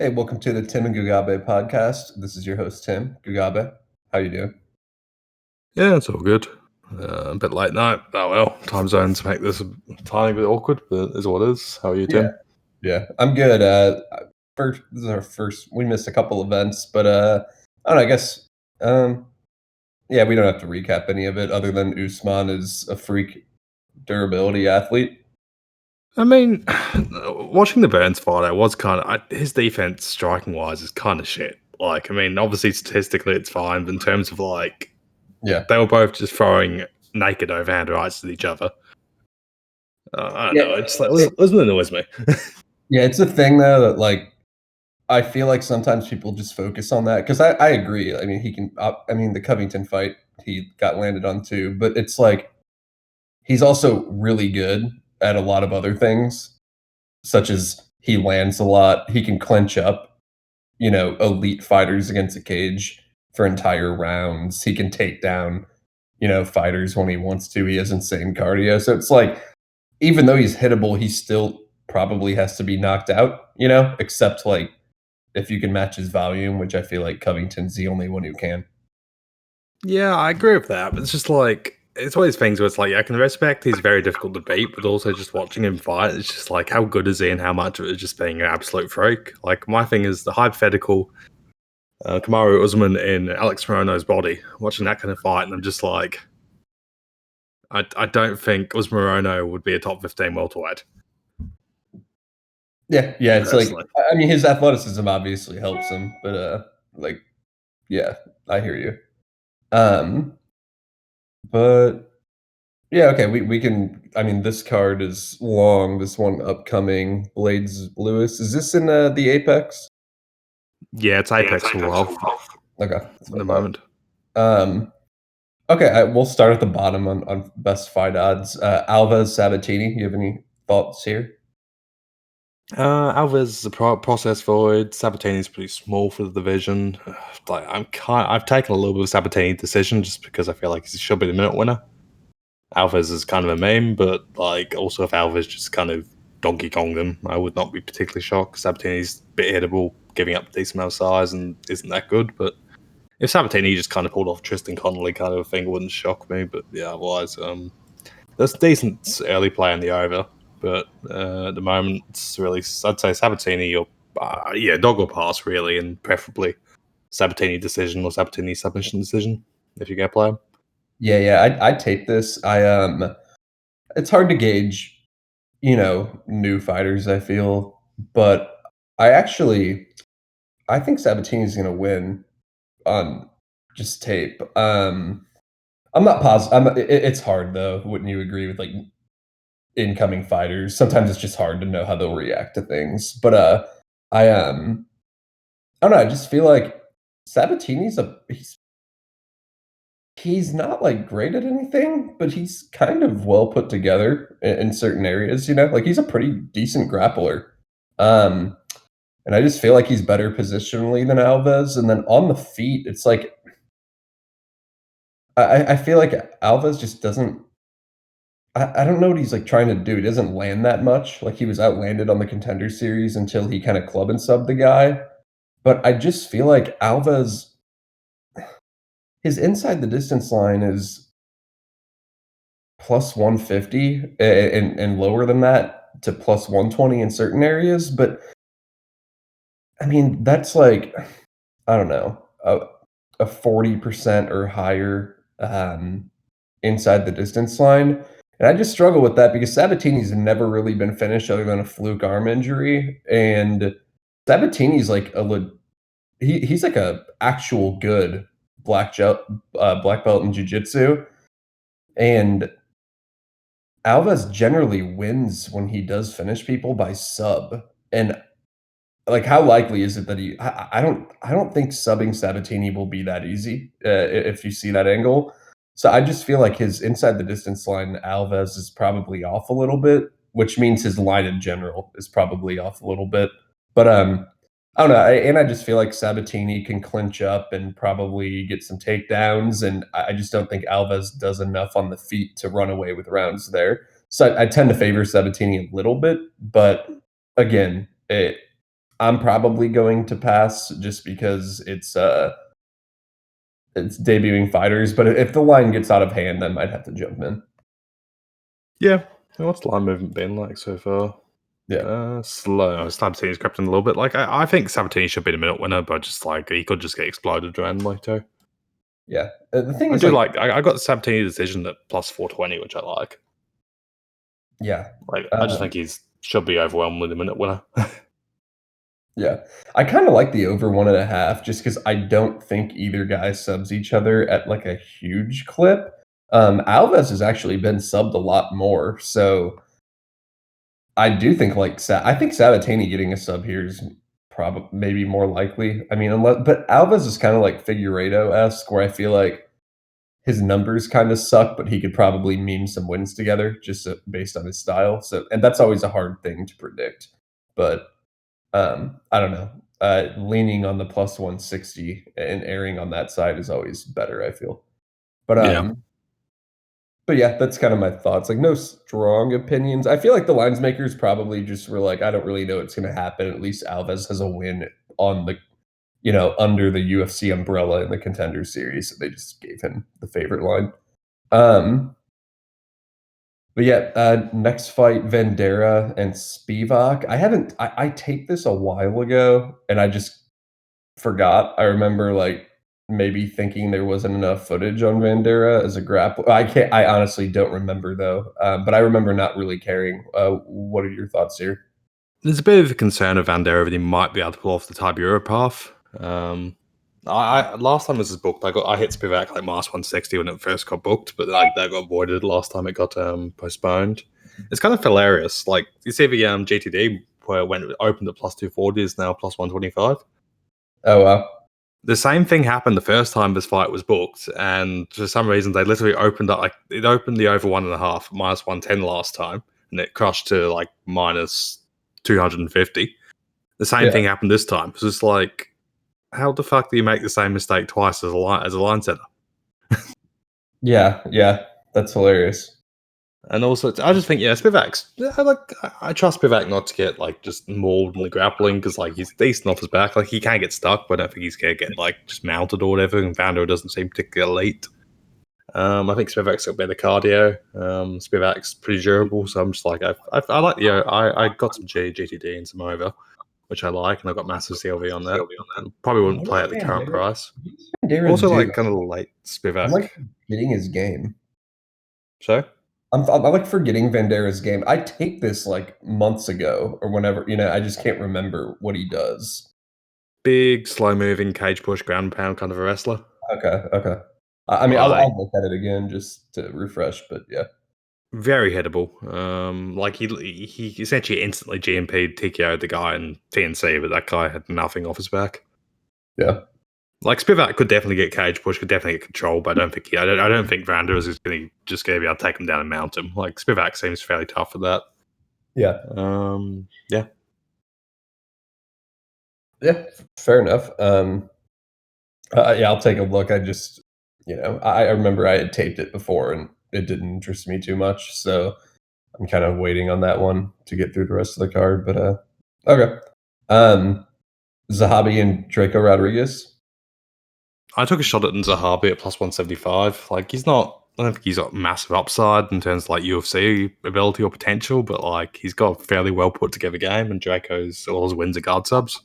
Hey, welcome to the Tim and Gugabe podcast. This is your host, Tim Gugabe. How you doing? Yeah, it's all good. A bit late night. Oh well, time zones make this a tiny bit awkward, but is what it is. How are you, Yeah, Tim? yeah, I'm good. First, this is our first. We missed a couple events, but I don't know. I guess, um, yeah, we don't have to recap any of it, other than Usman is a freak durability athlete. I mean, watching the Burns fight, I was kind of his defense striking wise is kind of shit. Like, I mean, obviously statistically it's fine, but in terms of like Yeah, they were both just throwing naked overhand rights at each other. I don't yeah, know. It's like it what annoys me. yeah. It's a thing though that like I feel like sometimes people just focus on that because I agree. I mean, he can. I mean, the Covington fight he got landed on too, but it's like he's also really good at a lot of other things, such as he lands a lot. He can clinch up, elite fighters against a cage for entire rounds. He can take down, fighters when he wants to. He has insane cardio. So it's like, even though he's hittable, he still probably has to be knocked out, except like if you can match his volume, which I feel like Covington's the only one who can. Yeah, I agree with that. But it's just like it's one of these things where it's like I can respect he's very difficult to beat, but also just watching him fight, it's just like how good is he and how much of it is just being an absolute freak. Like my thing is the hypothetical Kamaru Usman in Alex Morono's body, watching that kind of fight, and I'm just like, I don't think Usman Morono would be a top 15 welterweight. Yeah, yeah. It's like, Personally. I mean, his athleticism obviously helps him, but like, yeah, I hear you. Um, but yeah, okay, we can. I mean, this card is long. This one upcoming, Blaydes Lewis. Is this in the Apex? Yeah, it's Apex for Love Okay, at that's what the I thought. moment. Okay, we'll start at the bottom on best fight odds. Alves Sabatini. You have any thoughts here? Alves is a process void. Sabatini's pretty small for the division. Like I've taken a little bit of Sabatini decision just because I feel like he should be the minute winner. Alves is kind of a meme, but like also if Alves just kind of Donkey Konged him, I would not be particularly shocked. Sabatini's a bit hittable, giving up a decent amount of size and isn't that good. But if Sabatini just kind of pulled off Tristan Connolly kind of a thing, it wouldn't shock me. But yeah, otherwise, there's decent early play in the over. But at the moment, it's really I'd say Sabatini or dog or pass really, and preferably Sabatini decision or Sabatini submission decision if you get play him. Yeah, yeah. I take this. It's hard to gauge, new fighters. I feel, but I actually, I think Sabatini's gonna win on just tape. I'm not positive. It's hard though. Wouldn't you agree with like incoming fighters? Sometimes it's just hard to know how they'll react to things. But I I don't know. I just feel like Sabatini's he's not like great at anything, but he's kind of well put together in certain areas. Like he's a pretty decent grappler. Um, and I just feel like he's better positionally than Alves. And then on the feet, it's like I feel like Alves just doesn't. I don't know what he's like trying to do. He doesn't land that much. Like he was outlanded on the Contender Series until he kind of club and sub the guy. But I just feel like Alves, his inside the distance line is plus 150 and lower than that to plus 120 in certain areas. But I mean, that's like, I don't know, a 40% or higher inside the distance line. And I just struggle with that because Sabatini's never really been finished other than a fluke arm injury. And Sabatini's like he's like a actual good black belt in jiu-jitsu. And Alves generally wins when he does finish people by sub. And like, how likely is it that I don't think subbing Sabatini will be that easy, if you see that angle. So I just feel like his inside the distance line, Alves is probably off a little bit, which means his line in general is probably off a little bit. But, I don't know, I just feel like Sabatini can clinch up and probably get some takedowns, and I just don't think Alves does enough on the feet to run away with rounds there. So I tend to favor Sabatini a little bit, but again, I'm probably going to pass just because it's debuting fighters, but if the line gets out of hand, I might have to jump in. Yeah. What's the line movement been like so far? Yeah, Slow. Sabatini's crept in a little bit. Like I think Sabatini should be the minute winner, but just like he could just get exploded randomly too. yeah. The thing I is, do like, like I got the Sabatini decision at plus 420, which I like. yeah, Like I just um, think he's should be overwhelmingly the minute winner. yeah. I kind of like the over 1.5 just because I don't think either guy subs each other at like a huge clip. Alves has actually been subbed a lot more, so I do think like I think Sabatini getting a sub here is probably maybe more likely. I mean, unless but Alves is kind of like Figueiredo esque, where I feel like his numbers kind of suck, but he could probably meme some wins together just based on his style. So, and that's always a hard thing to predict. But I don't know. Leaning on the plus 160 and erring on that side is always better, I feel. But Yeah. yeah, that's kind of my thoughts. Like no strong opinions. I feel like the lines makers probably just were like, I don't really know what's going to happen. At least Alves has a win on the under the UFC umbrella in the Contender Series, so they just gave him the favorite line. Um, but yeah, next fight, Vandera and Spivak. I haven't. I taped this a while ago, and I just forgot. I remember like maybe thinking there wasn't enough footage on Vandera as a grappler. I can't. I honestly don't remember though. But I remember not really caring. What are your thoughts here? There's a bit of a concern of Van Der that he might be able to pull off the Tibura path. I last time this was booked, I hit Spivak like minus 160 when it first got booked, but like that got avoided last time it got postponed. It's kind of hilarious. Like you see the GTD where when it opened at plus 240 is now plus 125. Oh wow. The same thing happened the first time this fight was booked, and for some reason they literally opened up like it opened the over 1.5 minus 110 last time, and it crushed to like minus 250. The same Yeah. thing happened this time. It's just like, how the fuck do you make the same mistake twice as a line setter? Yeah. Yeah. That's hilarious. And also, I just think, yeah, Spivak's. I trust Spivak not to get like just mauled in the grappling because like he's decent off his back. Like he can get stuck, but I don't think he's gonna get like just mounted or whatever. And Vando doesn't seem particularly elite. I think Spivak's got better cardio. Spivak's pretty durable, so I'm just like, I like I got some GTD and some over, which I like, and I got massive CLV on that. Probably wouldn't What play is at the current Bandera? price. What does Bandera Also, do? like kind of late I'm Spivak. like forgetting his game. So I'm like forgetting Bandera's game. I taped this like months ago or whenever. I just can't remember what he does. big, slow moving, cage push, ground and pound kind of a wrestler. Okay, okay. I mean, Like I'll look at it again just to refresh, but yeah, very hittable. Like he essentially instantly GMP'd TKO'd the guy in TNC, but that guy had nothing off his back. yeah, Like Spivak could definitely get cage push, could definitely get control, but I don't think I don't think Vander is going to be able to take him down and mount him. Like Spivak seems fairly tough for that. yeah, Yeah. yeah. Fair enough. Yeah, I'll take a look. I remember I had taped it before and it didn't interest me too much, so I'm kind of waiting on that one to get through the rest of the card. But okay. Um, Zahabi and Draco Rodriguez. I took a shot at Zahabi at plus 175. Like he's not. I don't think he's got massive upside in terms of like UFC ability or potential, but like he's got a fairly well put together game, and Draco's all his wins are guard subs.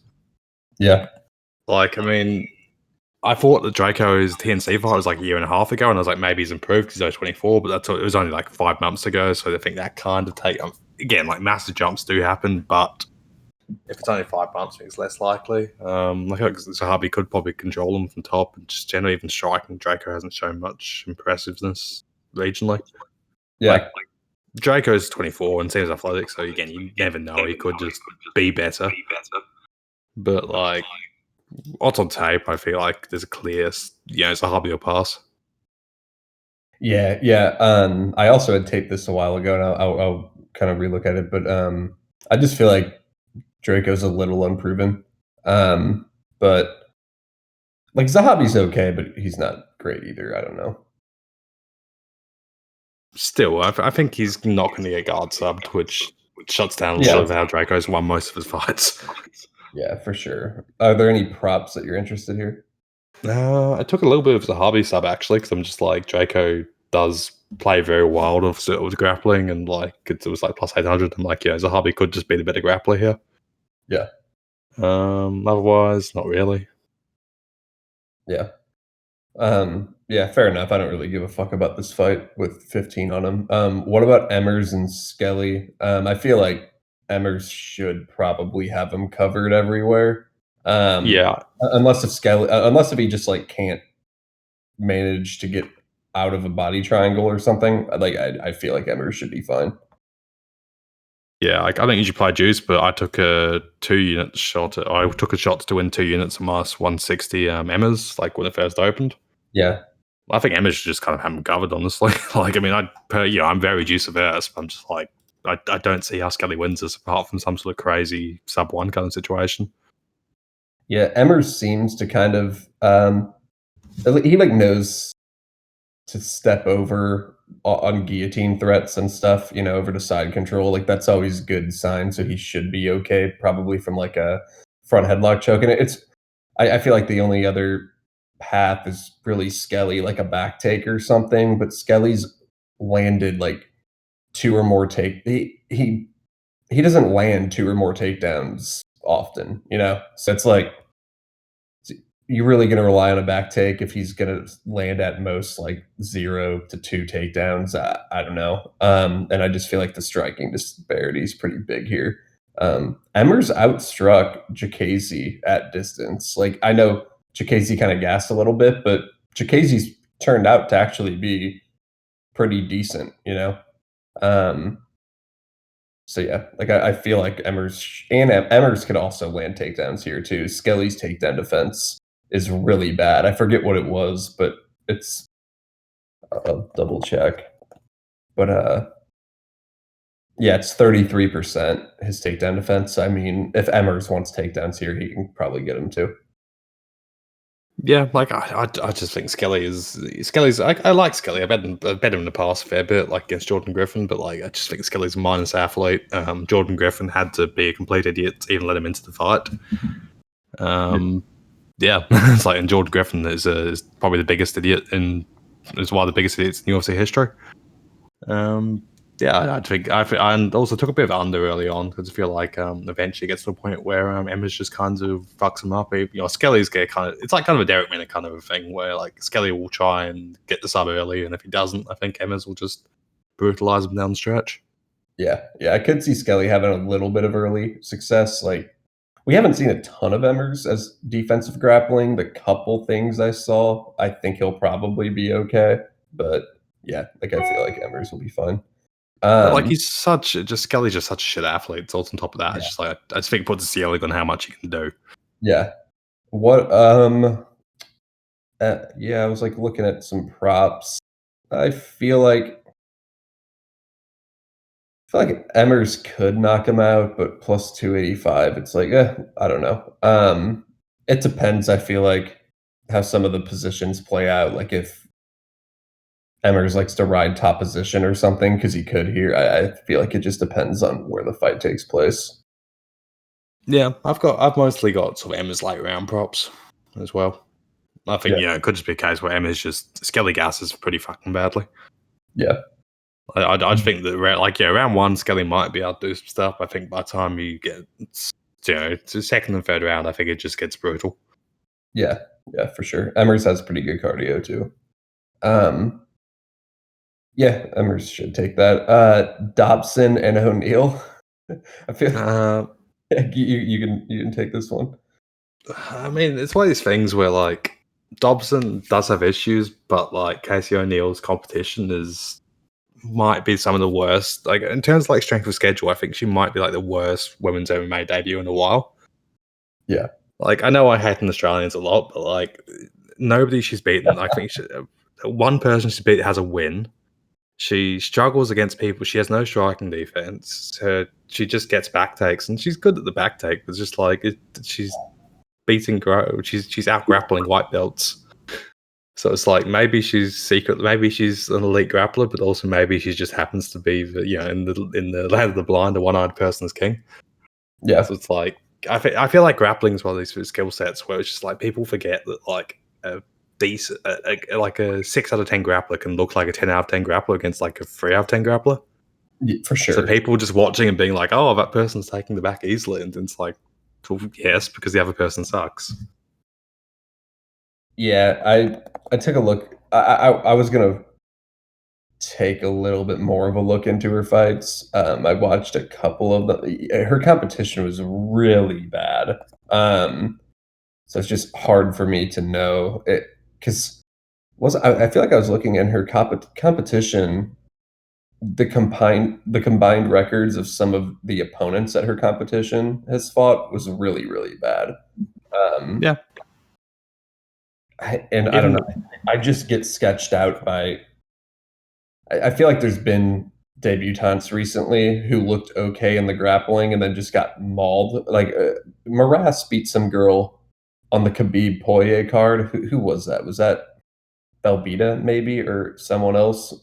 Yeah, Like, I mean, I thought that Draco's TNC fight was like a year and a half ago, and I was like, maybe he's improved because he's only 24, but it was only like 5 months ago. So I think that kind of again, like massive jumps do happen, but if it's only 5 months, I think it's less likely. Like Zahabi could probably control him from top, and just generally even striking. Draco hasn't shown much impressiveness regionally. yeah, Like Draco's 24 and seems athletic, so again, you never know. He could just be better. But like, what's on tape, I feel like there's a clear, Zahabi will pass. yeah, yeah. I also had taped this a while ago, and I'll kind of relook at it, but I just feel like Draco's a little unproven. But like Zahabi's okay, but he's not great either. I don't know. Still, I think he's not going to get guard subbed, which shuts down a lot Yeah, of how Draco's won most of his fights. Yeah, for sure. Are there any props that you're interested here? I took a little bit of the hobby sub actually because I'm just like Draco does play very wild of grappling and like it was like plus 800. I'm like, yeah, Zahabi could just be the better grappler here. Yeah, Otherwise, not really. yeah. Yeah, fair enough. I don't really give a fuck about this fight with 15 on him. What about Emmers and Skelly? I feel like Emmers should probably have him covered everywhere. Yeah, Unless if he just like can't manage to get out of a body triangle or something. Like I feel like Emmers should be fine. yeah. Like I don't usually play juice, but I took a 2 unit shot. I took a shot to win 2 units of minus 160 Emmers, like when it first opened. Yeah, I think Emmers should just kind of have him covered, honestly. Like, I mean, I'm very juice averse, but I'm just like, I don't see how Skelly wins this apart from some sort of crazy sub one kind of situation. yeah. Emmers seems to kind of he like knows to step over on guillotine threats and stuff, over to side control. Like that's always a good sign. So he should be okay, probably from like a front headlock choke. And I feel like the only other path is really Skelly, like a back take or something. But Skelly's landed like two or more take. He doesn't land two or more takedowns often. So it's like you're really going to rely on a back take if he's going to land at most like 0 to 2 takedowns. I don't know. And I just feel like the striking disparity is pretty big here. Emmers outstruck Jacasey at distance. Like I know Jacasey kind of gassed a little bit, but Jacasey's turned out to actually be pretty decent. Um, so yeah, like I feel like Emmers could also land takedowns here too. Skelly's takedown defense is really bad. I forget what it was, but it's I'll double check. But yeah, it's 33% his takedown defense. I mean, if Emmers wants takedowns here, he can probably get them too. Yeah, like I just think Skelly's. I like Skelly. I've bet him in the past a fair bit, like against Jordan Griffin. But like, I just think Skelly's a minus athlete. Jordan Griffin had to be a complete idiot to even let him into the fight. Yeah, it's like, and Jordan Griffin is probably the biggest idiot and is one of the biggest idiots in UFC history. Yeah, I and also took a bit of under early on because I feel like eventually it gets to a point where Emma's just kind of fucks him up. Skelly's get it's like kind of a Derek Minner kind of a thing where like Skelly will try and get the sub early, and if he doesn't, I think Emma's will just brutalize him down the stretch. Yeah, I could see Skelly having a little bit of early success. Like we haven't seen a ton of Emmers as defensive grappling. The couple things I saw, I think he'll probably be okay. But yeah, like I feel like Emmers will be fine. But like Um, Skelly's just such a shit athlete. So on top of that, it's yeah, just like I just think it puts a ceiling on how much he can do. yeah. What? Yeah, I was like looking at some props. I feel like Emmers could knock him out, but plus 285, it's like, I don't know. It depends, I feel like, how some of the positions play out. Like if Emmers likes to ride top position or something, because he could here. I feel like it just depends on where the fight takes place. Yeah, I've mostly got sort of Emma's late round props as well. I think Yeah, it could just be a case where Emma's just Skelly gasses pretty fucking badly. yeah, I just think that round one Skelly might be able to do some stuff. I think by the time you get to second and third round, I think it just gets brutal. yeah, yeah, for sure. Emmers has pretty good cardio too. Um, yeah, Emmers should take that. Dobson and O'Neal. I feel Uh, like you can take this one. I mean, it's one of these things where like Dobson does have issues, but like Casey O'Neal's competition is might be some of the worst. Like in terms of like strength of schedule, I think she might be like the worst women's MMA debut in a while. Yeah, Like I know I hate an Australians a lot, but like nobody she's beaten. I think one person she's beat has a win. She struggles against people. She has no striking defense. She just gets back takes, and she's good at the back take. But it's just like she's beating she's out grappling white belts. So it's like maybe maybe she's an elite grappler, but also maybe she just happens to be in the land of the blind, a one-eyed person is king. yeah, So it's like I feel like grappling is one of these skill sets where it's just like people forget that like a decent like a 6 out of 10 grappler can look like a 10 out of 10 grappler against like a 3 out of 10 grappler. For So sure. people just watching and being like, "Oh, that person's taking the back easily," and it's like, well, yes, because the other person sucks. Yeah, I took a look. I was gonna take a little bit more of a look into her fights. I watched a couple of them. Her competition was really bad. So it's just hard for me to know it because I feel like I was looking in her competition. The combined records of some of the opponents that her competition has fought was really, really bad. Um, Yeah, and I don't know. even I just get sketched out by. I feel like there's been debutantes recently who looked okay in the grappling and then just got mauled. Like Morass beat some girl on the Khabib Poirier card. Who was that? Was that Belbita maybe or someone else?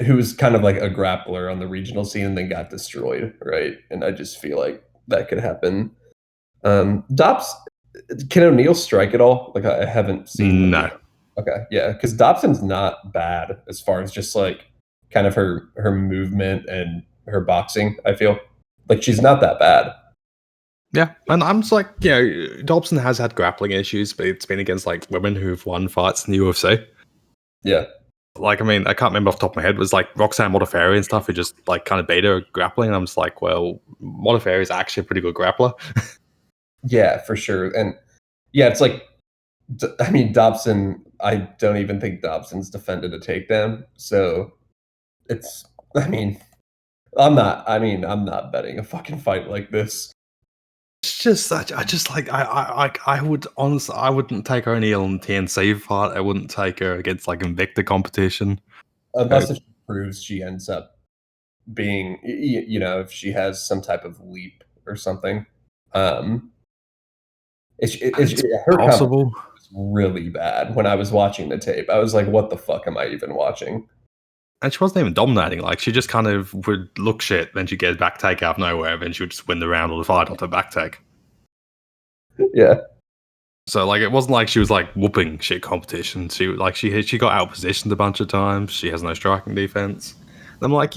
Who was kind of like a grappler on the regional scene and then got destroyed, right? And I just feel like that could happen. Dobbs, can O'Neal strike at all? Like I haven't seen O'Neal. no. Okay, yeah, because Dobson's not bad as far as just like kind of her movement and her boxing. I feel like she's not that bad. Yeah, and I'm just like, Dobson has had grappling issues, but it's been against like women who've won fights in the UFC. Yeah, Like, I mean, I can't remember off the top of my head. It was like Roxanne Modafferi and stuff who just like kind of beat her at grappling. And I'm just like, well, Modafferi is actually a pretty good grappler. yeah, for sure. And yeah, it's like I mean Dobson. I don't even think Dobson's defended a takedown. So it's. I mean, I'm not. I mean, I'm not betting a fucking fight like this. It's just, I just like, I would honestly, I wouldn't take O'Neal in the TNC fight. I wouldn't take her against like Invicta competition. Uh, Unless if she proves she ends up being, if she has some type of leap or something. Um, it's her competition possible. was really bad when I was watching the tape. I was like, what the fuck am I even watching? And she wasn't even dominating. Like, she just kind of would look shit, then she'd get a back take out of nowhere, then she would just win the round or the fight off her back take. Yeah. So like it wasn't like she was like whooping shit competition. She got out positioned a bunch of times. She has no striking defense. And I'm like,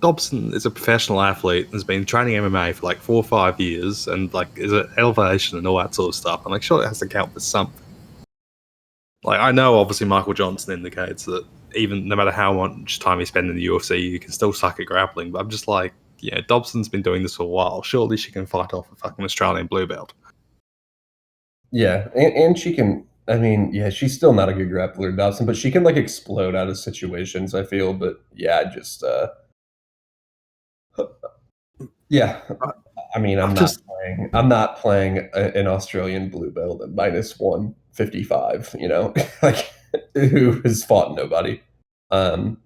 Dobson is a professional athlete and has been training MMA for like 4 or 5 years and like is an elevation and all that sort of stuff. And like, sure, it has to count for something. Like I know, obviously, Michael Johnson indicates that even no matter how much time you spend in the UFC, you can still suck at grappling. But I'm just like, Dobson's been doing this for a while. Surely she can fight off a fucking Australian blue belt. Yeah. And she can, I mean, yeah, she's still not a good grappler, Dawson, but she can like explode out of situations, I feel. But yeah, yeah. I, I mean, I'm just I'm not playing an Australian blue belt at minus 155, like who has fought nobody. Um,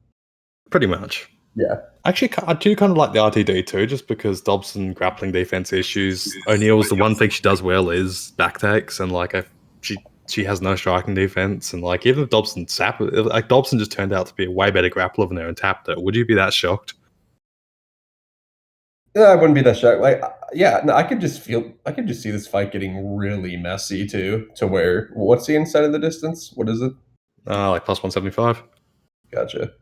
pretty much. yeah. Actually, I do kind of like the RTD too, just because Dobson grappling defense issues. O'Neal's the one thing she does well is back takes, and like she has no striking defense, and like even if Dobson just turned out to be a way better grappler than her and tapped her, would you be that shocked? Yeah, I wouldn't be that shocked. Like, yeah, no, I could just see this fight getting really messy too, to where, what's the inside of the distance? What is it? Like plus 175. Gotcha.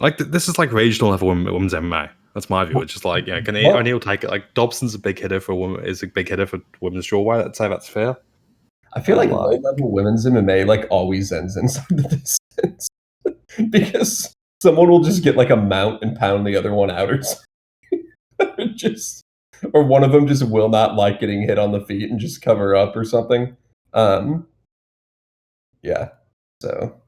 Like this is like regional level women's MMA. That's my view. It's just like can What? O'Neal take it? Like Dobson's a big hitter for women's strawweight. I'd say that's fair. I feel And like low like level women's MMA like always ends inside the distance because someone will just get like a mount and pound the other one out or something. just or one of them just will not like getting hit on the feet and just cover up or something. Um, yeah. So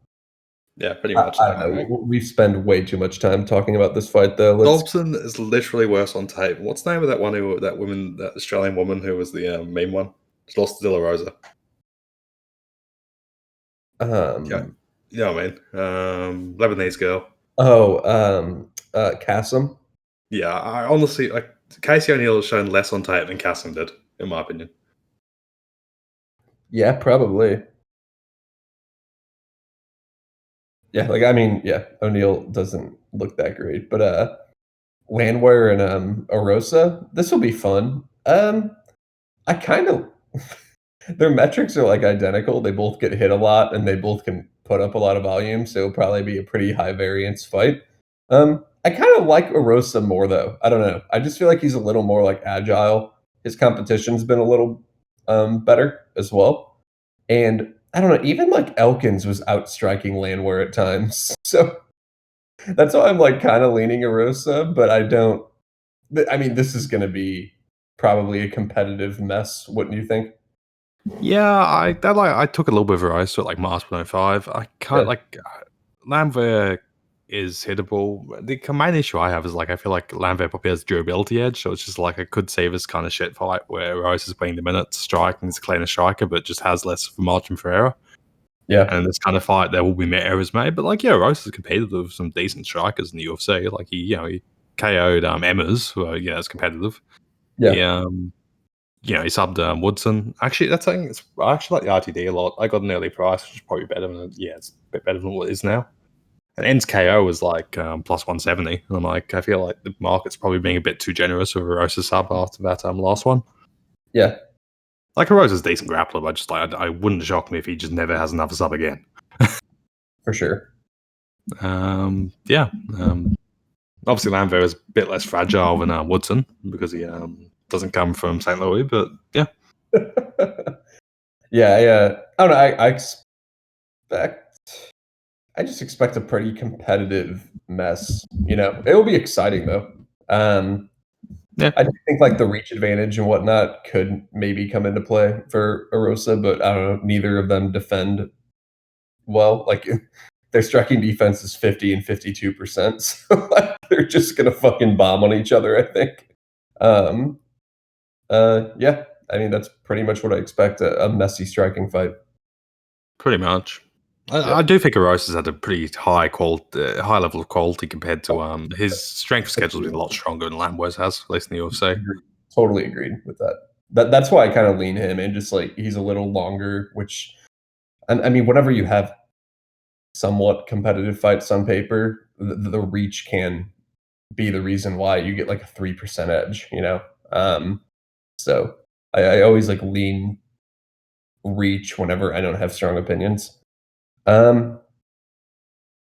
yeah, pretty much. I don't know. We've spent way too much time talking about this fight, though. Let's. Dobson is literally worse on tape. What's the name of that Australian woman who was the main one? She lost to De La Rosa. Yeah, Um. you know what I mean. Lebanese girl. Oh. Kasim. Yeah, I honestly like Casey O'Neill has shown less on tape than Cassim did, in my opinion. Yeah, probably. Yeah, like I mean, yeah, O'Neal doesn't look that great, but Landwehr and Arosa. This will be fun. I kind of their metrics are like identical. They both get hit a lot and they both can put up a lot of volume, so it'll probably be a pretty high variance fight. I kind of like Arosa more though. I don't know. I just feel like he's a little more like agile. His competition's been a little better as well. And I don't know, even like Elkins was outstriking Landwehr at times. So that's why I'm like kind of leaning Arosa, but I don't. I mean, this is going to be probably a competitive mess, wouldn't you think? Yeah, I took a little bit of a rise to it, like Mars 105. I can't Yeah, like Lambert is hittable. The main issue I have is like I feel like Lambert probably has durability edge, so it's just like I could save this kind of shit fight where Rose is playing the minutes, striking is a cleaner striker, but just has less of a margin for error. yeah, And in this kind of fight, there will be errors made. But like, yeah, Rose is competitive with some decent strikers in the UFC. Like he KO'd Emmers, who are, yeah, it's competitive. yeah, He he subbed Woodson. Actually, that's thing. I actually like the RTD a lot. I got an early price, which is probably better than it's a bit better than what it is now. And Ends KO was like plus 170. And I'm like, I feel like the market's probably being a bit too generous with a Rosa sub after that last one. yeah, Like Rosa's a decent grappler, but just like I wouldn't shock me if he just never has another sub again. for sure. Yeah. Obviously, Landwehr is a bit less fragile than Woodson because he doesn't come from St. Louis, but yeah. Yeah, I don't know. I just expect a pretty competitive mess. You know, it will be exciting though. Um, Yeah. I do think like the reach advantage and whatnot could maybe come into play for Arosa, but I don't know. Neither of them defend well. Like their striking defense is 50 and 52%. So like, they're just gonna fucking bomb on each other, I think. Um, yeah, I mean that's pretty much what I expect, a messy striking fight. Pretty much. I Yeah. do think Eros has had a pretty high level of quality compared to Oh, his strength schedule's been a lot stronger than Lambos has, at least in the UFC. agreed. Totally agreed with that. That's why I kind of lean him and just like he's a little longer, which I mean, whenever you have somewhat competitive fights on paper, the reach can be the reason why you get like a 3% edge, you know? So I always like lean reach whenever I don't have strong opinions. Um,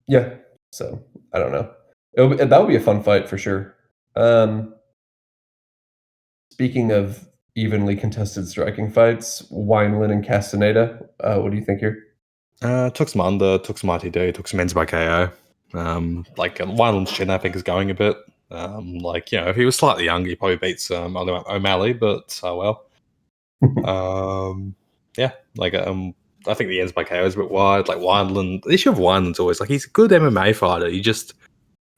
yeah. So I don't know. That would be a fun fight for sure. Um, Speaking of evenly contested striking fights, Wineland and Castaneda. What do you think here? Took some under, took some ITD, took some ends by KO. Wineland's chin, I think, is going a bit. If he was slightly younger, he probably beats O'Malley, but oh well. Yeah, I think the ends by KO is a bit wide. Like Wineland, the issue of Wineland's always like he's a good MMA fighter.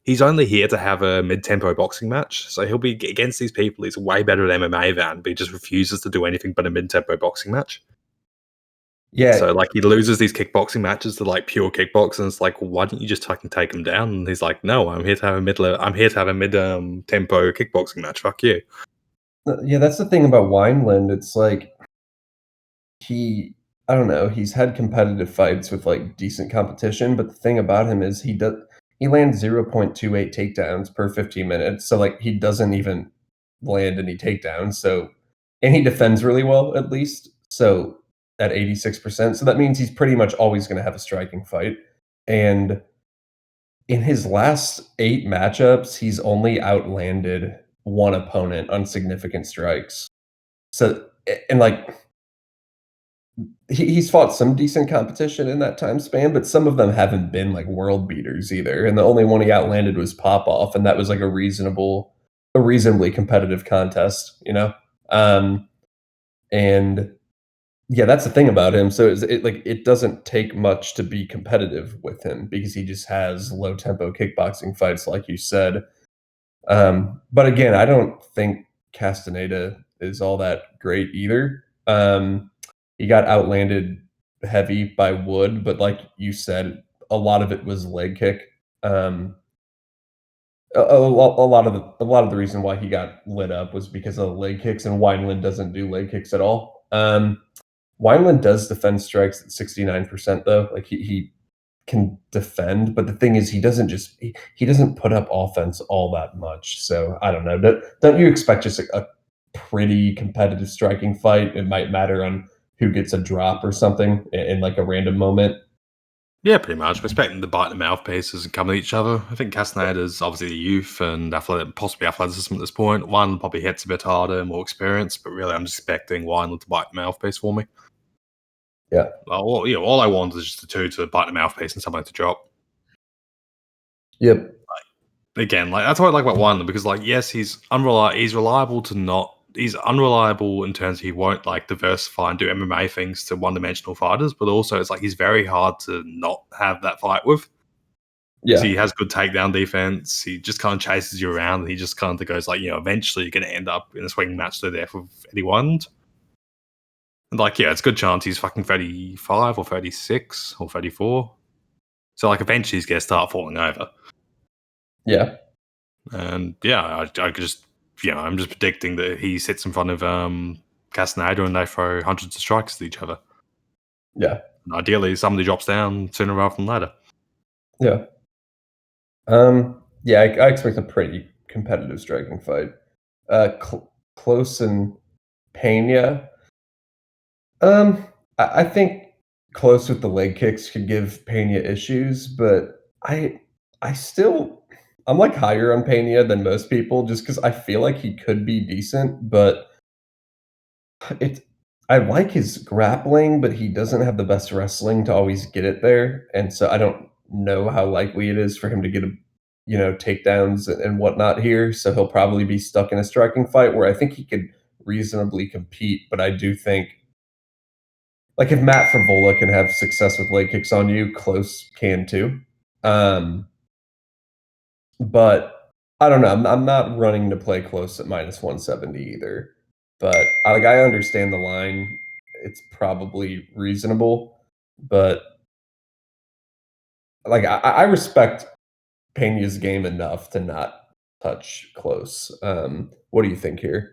He's only here to have a mid-tempo boxing match, so he'll be against these people. He's way better at MMA than, but he just refuses to do anything but a mid-tempo boxing match. Yeah, So like he loses these kickboxing matches to like pure kickboxing. And it's like, why don't you just fucking take him down? And he's like, no, I'm here to have a mid tempo kickboxing match. Fuck you. yeah, that's the thing about Wineland. It's like I don't know, he's had competitive fights with like decent competition, but the thing about him is he lands 0.28 takedowns per 15 minutes. So like he doesn't even land any takedowns. So and he defends really well at least. So at 86%. So that means he's pretty much always going to have a striking fight. And in his last 8 matchups, he's only outlanded one opponent on significant strikes. So and like he's fought some decent competition in that time span, but some of them haven't been like world beaters either. And the only one he outlanded was Popoff, and that was like a reasonably competitive contest, you know? Um, and yeah, that's the thing about him. So it doesn't take much to be competitive with him because he just has low tempo kickboxing fights, like you said. But again, I don't think Castaneda is all that great either. He got outlanded heavy by Wood, but like you said, a lot of it was leg kick. Um, a lot of the reason why he got lit up was because of the leg kicks, and Wineland doesn't do leg kicks at all. Wineland does defend strikes at 69% though. Like he can defend, but the thing is he doesn't put up offense all that much. So I don't know. Don't you expect just a pretty competitive striking fight? It might matter on who gets a drop or something in like a random moment. Yeah, pretty much. I'm expecting the bite the mouthpieces and come at each other. I think Castaneda's obviously the youth and possibly athleticism at this point. One probably hits a bit harder, more experience, but really I'm just expecting Wineland to bite the mouthpiece for me. Yeah. All I want is just the two to bite the mouthpiece and somebody to drop. Yep. Again, like that's what I like about Wineland because, like, yes, he's unreliable. He's reliable to not. He's unreliable in terms of he won't like diversify and do MMA things to one-dimensional fighters, but also it's like he's very hard to not have that fight with. Because Yeah. he has good takedown defense. He just kind of chases you around. And he just kind of goes like, eventually you're going to end up in a swing match to the death with Eddie Wineland. And like, yeah, it's a good chance he's fucking 35 or 36 or 34. So like, eventually he's going to start falling over. Yeah. And yeah, I could just, I'm just predicting that he sits in front of Castaneda and they throw hundreds of strikes at each other. Yeah. And ideally, somebody drops down sooner rather than later. Yeah. Yeah, I expect a pretty competitive striking fight. Close and Pena. I think close with the leg kicks could give Pena issues, but I still I'm like higher on Pena than most people just because I feel like he could be decent, but it I like his grappling, but he doesn't have the best wrestling to always get it there, and so I don't know how likely it is for him to get takedowns and whatnot here, so he'll probably be stuck in a striking fight where I think he could reasonably compete, but I do think like, if Matt Frevola can have success with leg kicks on you, Close can too. Um, but I don't know, I'm not running to play Close at -170 either, but I understand the line. It's probably reasonable, but, like, I respect Pena's game enough to not touch Close. What do you think here?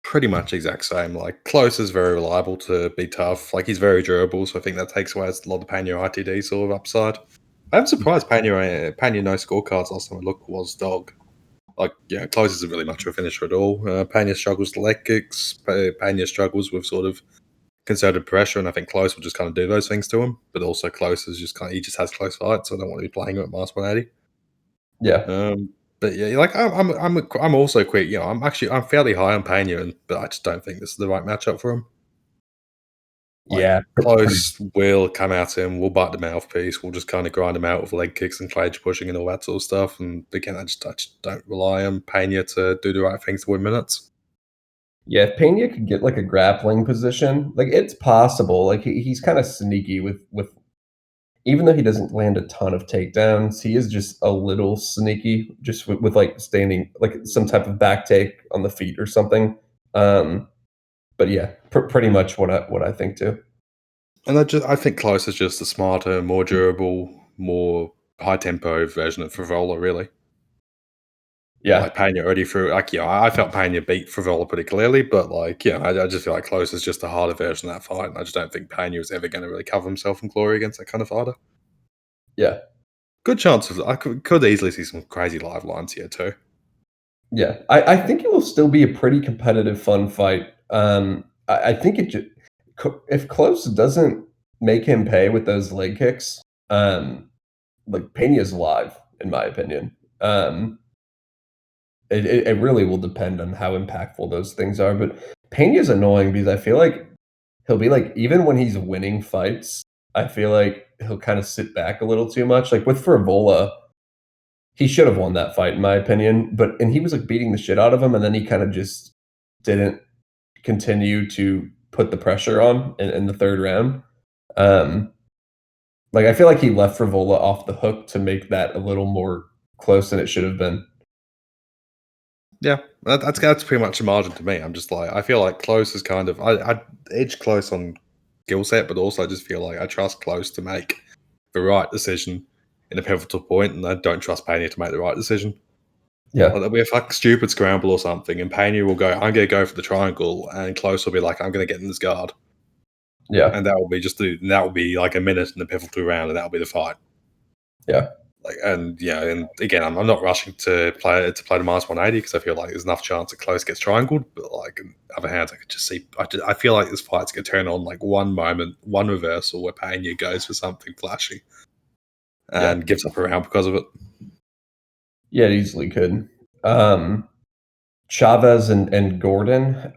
Pretty much exact same. Like Close is very reliable to be tough. Like he's very durable, so I think that takes away a lot of Pena ITD sort of upside. I'm surprised Pena no scorecards last time I looked was dog. Like Close isn't really much of a finisher at all. Pena struggles with leg kicks. Pena struggles with sort of concerted pressure, and I think Close will just kind of do those things to him. But also Close is just he just has close fights, so I don't want to be playing him at -180. Yeah. But yeah, like I'm also quick. I'm fairly high on Pena, but I just don't think this is the right matchup for him. Like Yeah, pretty Close will come at him, we'll bite the mouthpiece, we'll just kind of grind him out with leg kicks and cage pushing and all that sort of stuff. And again, I just don't rely on Pena to do the right things to win minutes. Yeah, if Pena could get, like, a grappling position, like, it's possible, like, he's kinda sneaky with even though he doesn't land a ton of takedowns, he is just a little sneaky just with, like, standing like, some type of back take on the feet or something. Um, but yeah, pretty much what I think too. And I think Close is just a smarter, more durable, more high tempo version of Frivola, really. Yeah, Like Pena already threw like I felt Pena beat Frivola pretty clearly, but like I just feel like Close is just a harder version of that fight, and I just don't think Pena was ever going to really cover himself in glory against that kind of fighter. yeah, Good chance of I could easily see some crazy live lines here too. yeah. I think it will still be a pretty competitive, fun fight. I think it ju if Close doesn't make him pay with those leg kicks, like, Pena's live, in my opinion. It really will depend on how impactful those things are, but Pena's annoying because I feel like he'll be like even when he's winning fights, I feel like he'll kinda sit back a little too much. Like, with Faribola, he should have won that fight, in my opinion, and he was, like, beating the shit out of him, and then he kinda just didn't continue to put the pressure on in the 3rd round. Um, like, I feel like he left Faribola off the hook to make that a little more close than it should have been. Yeah, that's pretty much the margin to me. I'm just like I feel like Close is kind of I edge Close on skill set, but also I just feel like I trust Close to make the right decision in a pivotal point, and I don't trust Pena to make the right decision. Yeah. Like there'll be a fucking stupid scramble or something, and Pena will go, "I'm going to go for the triangle," and Close will be like, "I'm going to get in this guard." Yeah. and that will be like a minute in the pivotal round, and that'll be the fight. Yeah. Like, and yeah, and again, I'm not rushing to play the minus 180 because I feel like there's enough chance that close gets triangled. But like, on the other hand, I could just see. I feel like this fight's gonna turn on like one moment, one reversal where Pena goes for something flashy Yeah. and gives up a round because of it. Yeah, it easily could. Chavez and Gordon,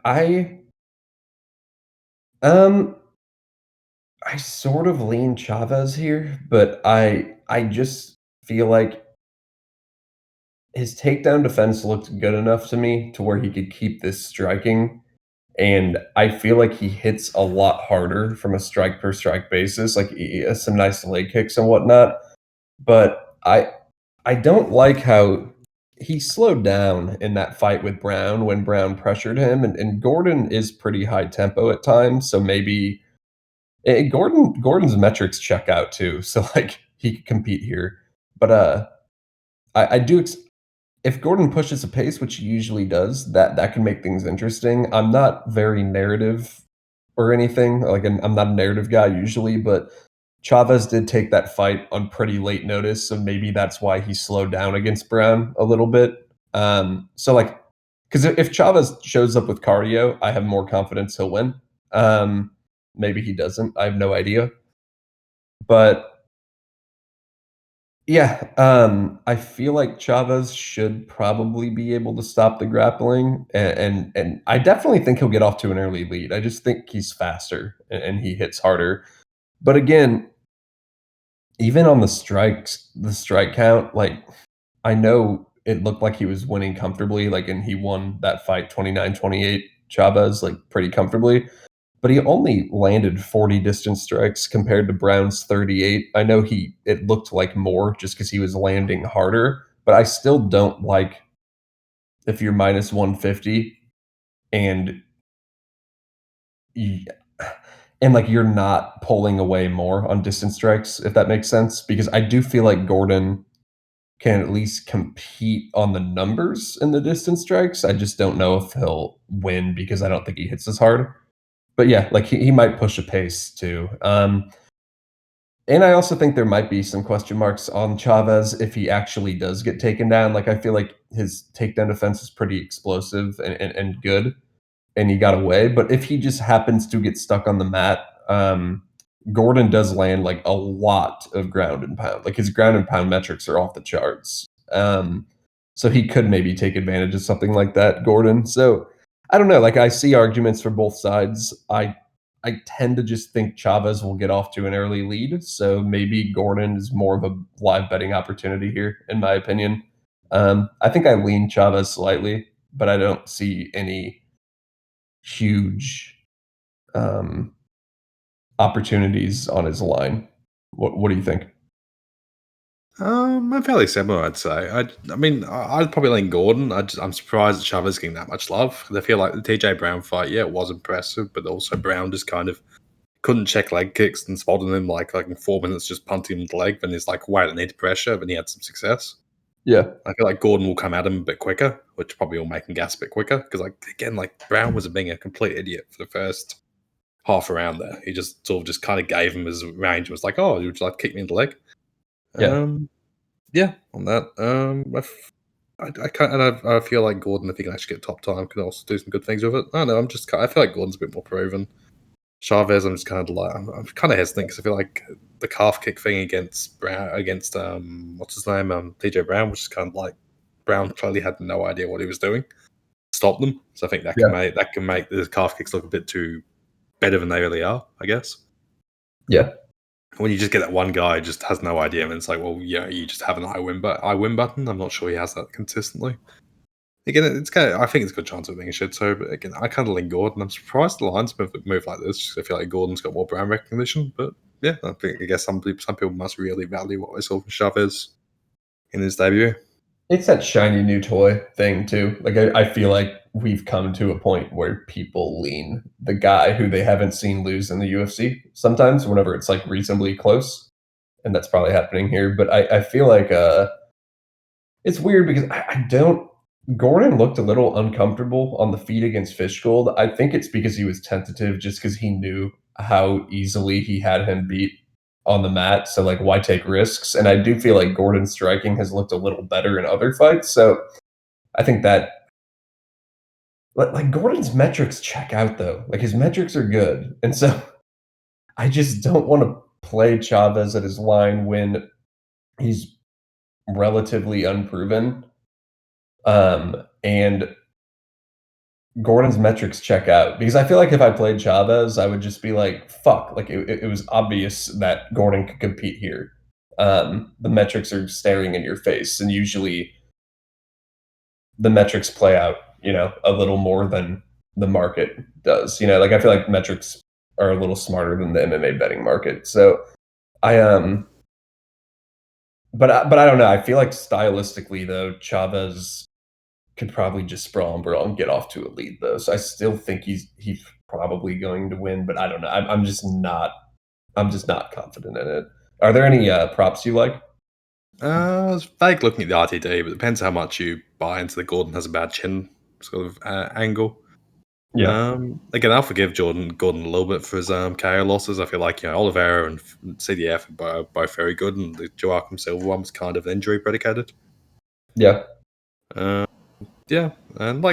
um I sort of lean Chavez here, but I just feel like his takedown defense looked good enough to me to where he could keep this striking, and I feel like he hits a lot harder from a strike per strike basis, like, he has some nice leg kicks and whatnot, but I don't like how he slowed down in that fight with Brown when Brown pressured him, and Gordon is pretty high tempo at times, so maybe Gordon's metrics check out too, so, like, he could compete here, but, I do ex if Gordon pushes a pace, which he usually does, that can make things interesting. I'm not very narrative or anything, like, I'm not a narrative guy usually, but Chavez did take that fight on pretty late notice, so maybe that's why he slowed down against Brown a little bit. So, like, because if Chavez shows up with cardio, I have more confidence he'll win. Um, Maybe he doesn't, I have no idea. But yeah, I feel like Chavez should probably be able to stop the grappling, and I definitely think he'll get off to an early lead. I just think he's faster and he hits harder. But again, even on the strike count, like, I know it looked like he was winning comfortably, like, and he won that fight 29-28, Chavez, like, pretty comfortably, but he only landed 40 distance strikes compared to Brown's 38. I know it looked like more just because he was landing harder, but I still don't like if you're minus 150 and you and, like, you're not pulling away more on distance strikes, if that makes sense, because I do feel like Gordon can at least compete on the numbers in the distance strikes. I just don't know if he'll win because I don't think he hits as hard. But yeah, like, he might push a pace too. And I also think there might be some question marks on Chavez if he actually does get taken down. Like, I feel like his takedown defense is pretty explosive and good, and he got away. But if he just happens to get stuck on the mat, Gordon does land like a lot of ground and pound. Like, his ground and pound metrics are off the charts. So he could maybe take advantage of something like that, Gordon. So I don't know. Like, I see arguments for both sides. I tend to just think Chavez will get off to an early lead. So maybe Gordon is more of a live betting opportunity here, in my opinion. I think I lean Chavez slightly, but I don't see any huge um, opportunities on his line. What do you think? I'm fairly similar, I'd say. I mean, I'd probably lean Gordon. I'm surprised that Chavez getting that much love. 'Cause I feel like the TJ Brown fight, yeah, it was impressive, but also Brown just kind of couldn't check leg kicks and spotted him like in 4 minutes, just punting him in the leg. Then he's like, wait, I need pressure. Then he had some success. Yeah, I feel like Gordon will come at him a bit quicker, which probably will make him gas a bit quicker. Because like again, like Brown was being a complete idiot for the first half around there. He just sort of just kind of gave him his range. And was like, oh, would you like to kick me in the leg? yeah, Um, yeah, on that. I can't, and I feel like Gordon, if he can actually get top time, could also do some good things with it. I don't know. I feel like Gordon's a bit more proven. Chavez, I'm just kind of like, I'm kind of hesitant because I feel like the calf kick thing against Brown, against what's his name, TJ Brown, which is kind of like Brown clearly had no idea what he was doing, stop them. So I think yeah, that can make the calf kicks look a bit too better than they really are, I guess. yeah, When you just get that one guy who just has no idea, and it's like, well, yeah, you just have an I win button. I'm not sure he has that consistently. Again, it's kind of, I think it's a good chance of being a shit show, but again, I kind of lean Gordon. I'm surprised the lines move like this. Just I feel like Gordon's got more brand recognition, but yeah, I guess some people must really value what I saw from Chavez in his debut. it's that shiny new toy thing too. Like, I feel like we've come to a point where people lean the guy who they haven't seen lose in the UFC sometimes whenever it's like reasonably close, and that's probably happening here. But I feel like it's weird because I don't. Gordon looked a little uncomfortable on the feet against Fishgold. I think it's because he was tentative, just because he knew how easily he had him beat on the mat. So like, why take risks? And I do feel like Gordon's striking has looked a little better in other fights. So I think that like Gordon's metrics check out though. Like his metrics are good, and so I just don't want to play Chavez at his line when he's relatively unproven. And Gordon's metrics check out because I feel like if I played Chavez, I would just be like, "Fuck!" Like it was obvious that Gordon could compete here. The metrics are staring in your face, and usually the metrics play out, a little more than the market does. Like I feel like metrics are a little smarter than the MMA betting market. So I but I don't know. I feel like stylistically though, Chavez could probably just sprawl and brawl and get off to a lead though. So I still think he's probably going to win, but I don't know. I'm just not confident in it. Are there any props you like? It's vague looking at the RTD, but it depends how much you buy into the Gordon has a bad chin sort of angle. Yeah, Again, I'll forgive Gordon a little bit for his KO losses. I feel like Oliveira and CDF are both very good, and the Joachim Silva one was kind of injury predicated. yeah. Uh, yeah, and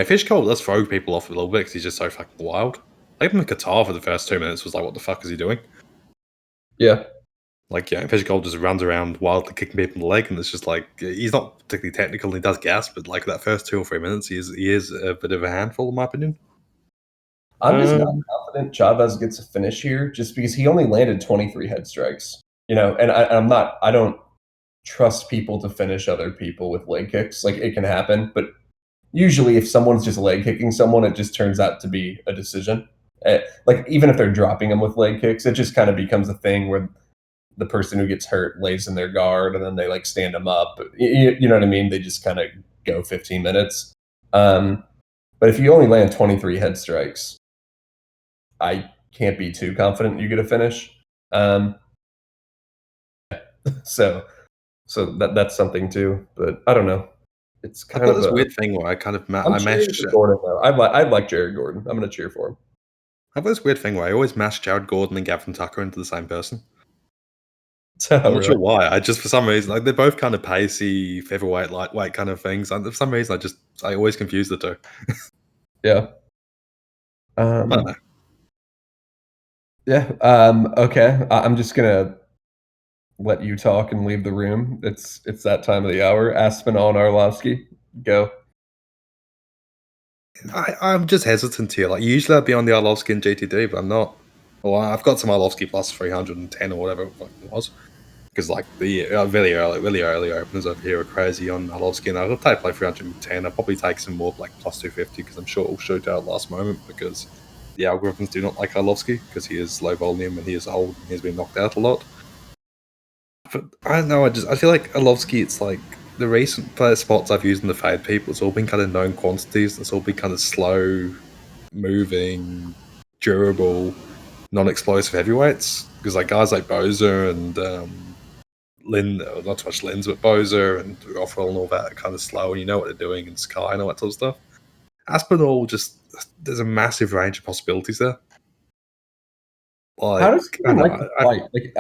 Fish Cole does throw people off a little bit because he's just so fucking wild. Like even the Qatar for the first 2 minutes was like, what the fuck is he doing? Yeah. Fish Cole just runs around wildly kicking people in the leg, and it's just like he's not particularly technical. And he does gas, but like that first 2 or 3 minutes, he is a bit of a handful, in my opinion. I'm just not Um, confident Chavez gets a finish here just because he only landed 23 head strikes. And I don't trust people to finish other people with leg kicks. Like it can happen, but usually if someone's just leg kicking someone, it just turns out to be a decision. Like even if they're dropping them with leg kicks, it just kind of becomes a thing where the person who gets hurt lays in their guard and then they like stand them up. You know what I mean? They just kind of go 15 minutes. Um, but if you only land 23 head strikes, I can't be too confident you get a finish. Um, so that's something too. But I don't know. It's I've kind got of this a. weird thing where I'm I cheering mash for Gordon though. I like Jared Gordon. I'm going to cheer for him. I've got this weird thing where I always mash Jared Gordon and Gavin Tucker into the same person. I'm So not really, sure why. I just for some reason they're both kind of pacey, featherweight, lightweight kind of things. And for some reason I always confuse the two. yeah. I don't know. Yeah. Okay. I'm just gonna let you talk and leave the room. It's that time of the hour. Aspinall and Arlovsky, go. I'm just hesitant here. Like usually I'd be on the Arlovsky and GTD, but I'm not. Well, I've got some Arlovsky plus 310 or whatever it fucking was. Because like the really early openers over here are crazy on Arlovsky, and I'll take play 310. I'll probably take some more like plus 250 because I'm sure it'll shoot out last moment because the algorithms do not like Arlovsky because he is low volume and he is old and he's been knocked out a lot. But I don't know. I feel like Arlovsky. It's like the recent player spots I've used in the fade people. It's all been kind of known quantities. It's all been kind of slow moving, durable, non-explosive heavyweights. Because like guys like Boza and Lin, not so much Lin's, but Boza and Rothwell and all that are kind of slow, and you know what they're doing, and Sky and all that sort of stuff. Aspinall just there's a massive range of possibilities there. How does Like I someone don't like to know, fight? Like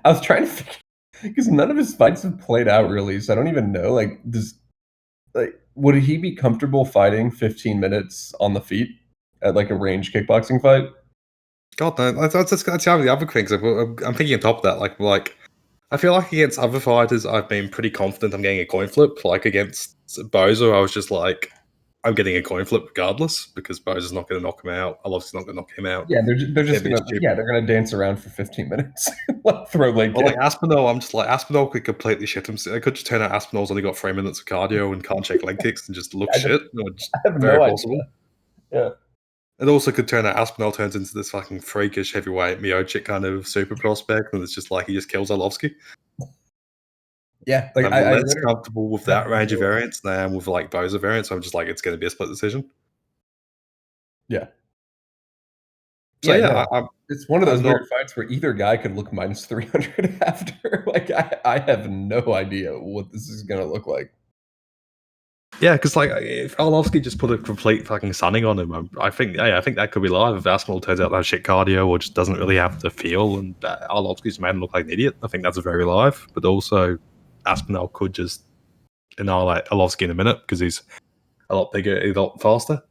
I was trying to figure because none of his fights have played out really, so I don't even know. Would he be comfortable fighting 15 minutes on the feet at like a range kickboxing fight? God no, that's the other things. I'm thinking on top of that, like I feel like against other fighters, I've been pretty confident I'm getting a coin flip. Like against Bozo, I was just like, I'm getting a coin flip regardless because Bozo's not going to knock him out. Obviously not going to knock him out. Yeah, they're just It'd be gonna stupid. they're gonna dance around for 15 minutes, like throw leg Well, like kick. Aspinall, I'm just like Aspinall could completely shit himself. I could just turn out Aspinall's only got 3 minutes of cardio and can't shake leg kicks and just look I just shit. No, it's I have very no idea. possible. Yeah, It also could turn out Aspinall turns into this fucking freakish heavyweight Miocic kind of super prospect, and it's just like he just kills Arlovsky. yeah. And Like I'm I less literally comfortable with have that range of no. variants than I am with like Boza variants. So I'm just like, it's going to be a split decision. Yeah, So yeah. yeah, No, it's one of those I'm not. weird fights where either guy could look minus 300 after. Like I have no idea what this is gonna look like. Yeah, because like if Arlovsky just put a complete fucking sunning on him, I think that could be live. If Aspinall turns out to have shit cardio or just doesn't really have the feel, and Arlovsky's made him look like an idiot, I think that's very live. But also, Aspinall could just annihilate Arlovsky in a minute because he's a lot bigger, a lot faster.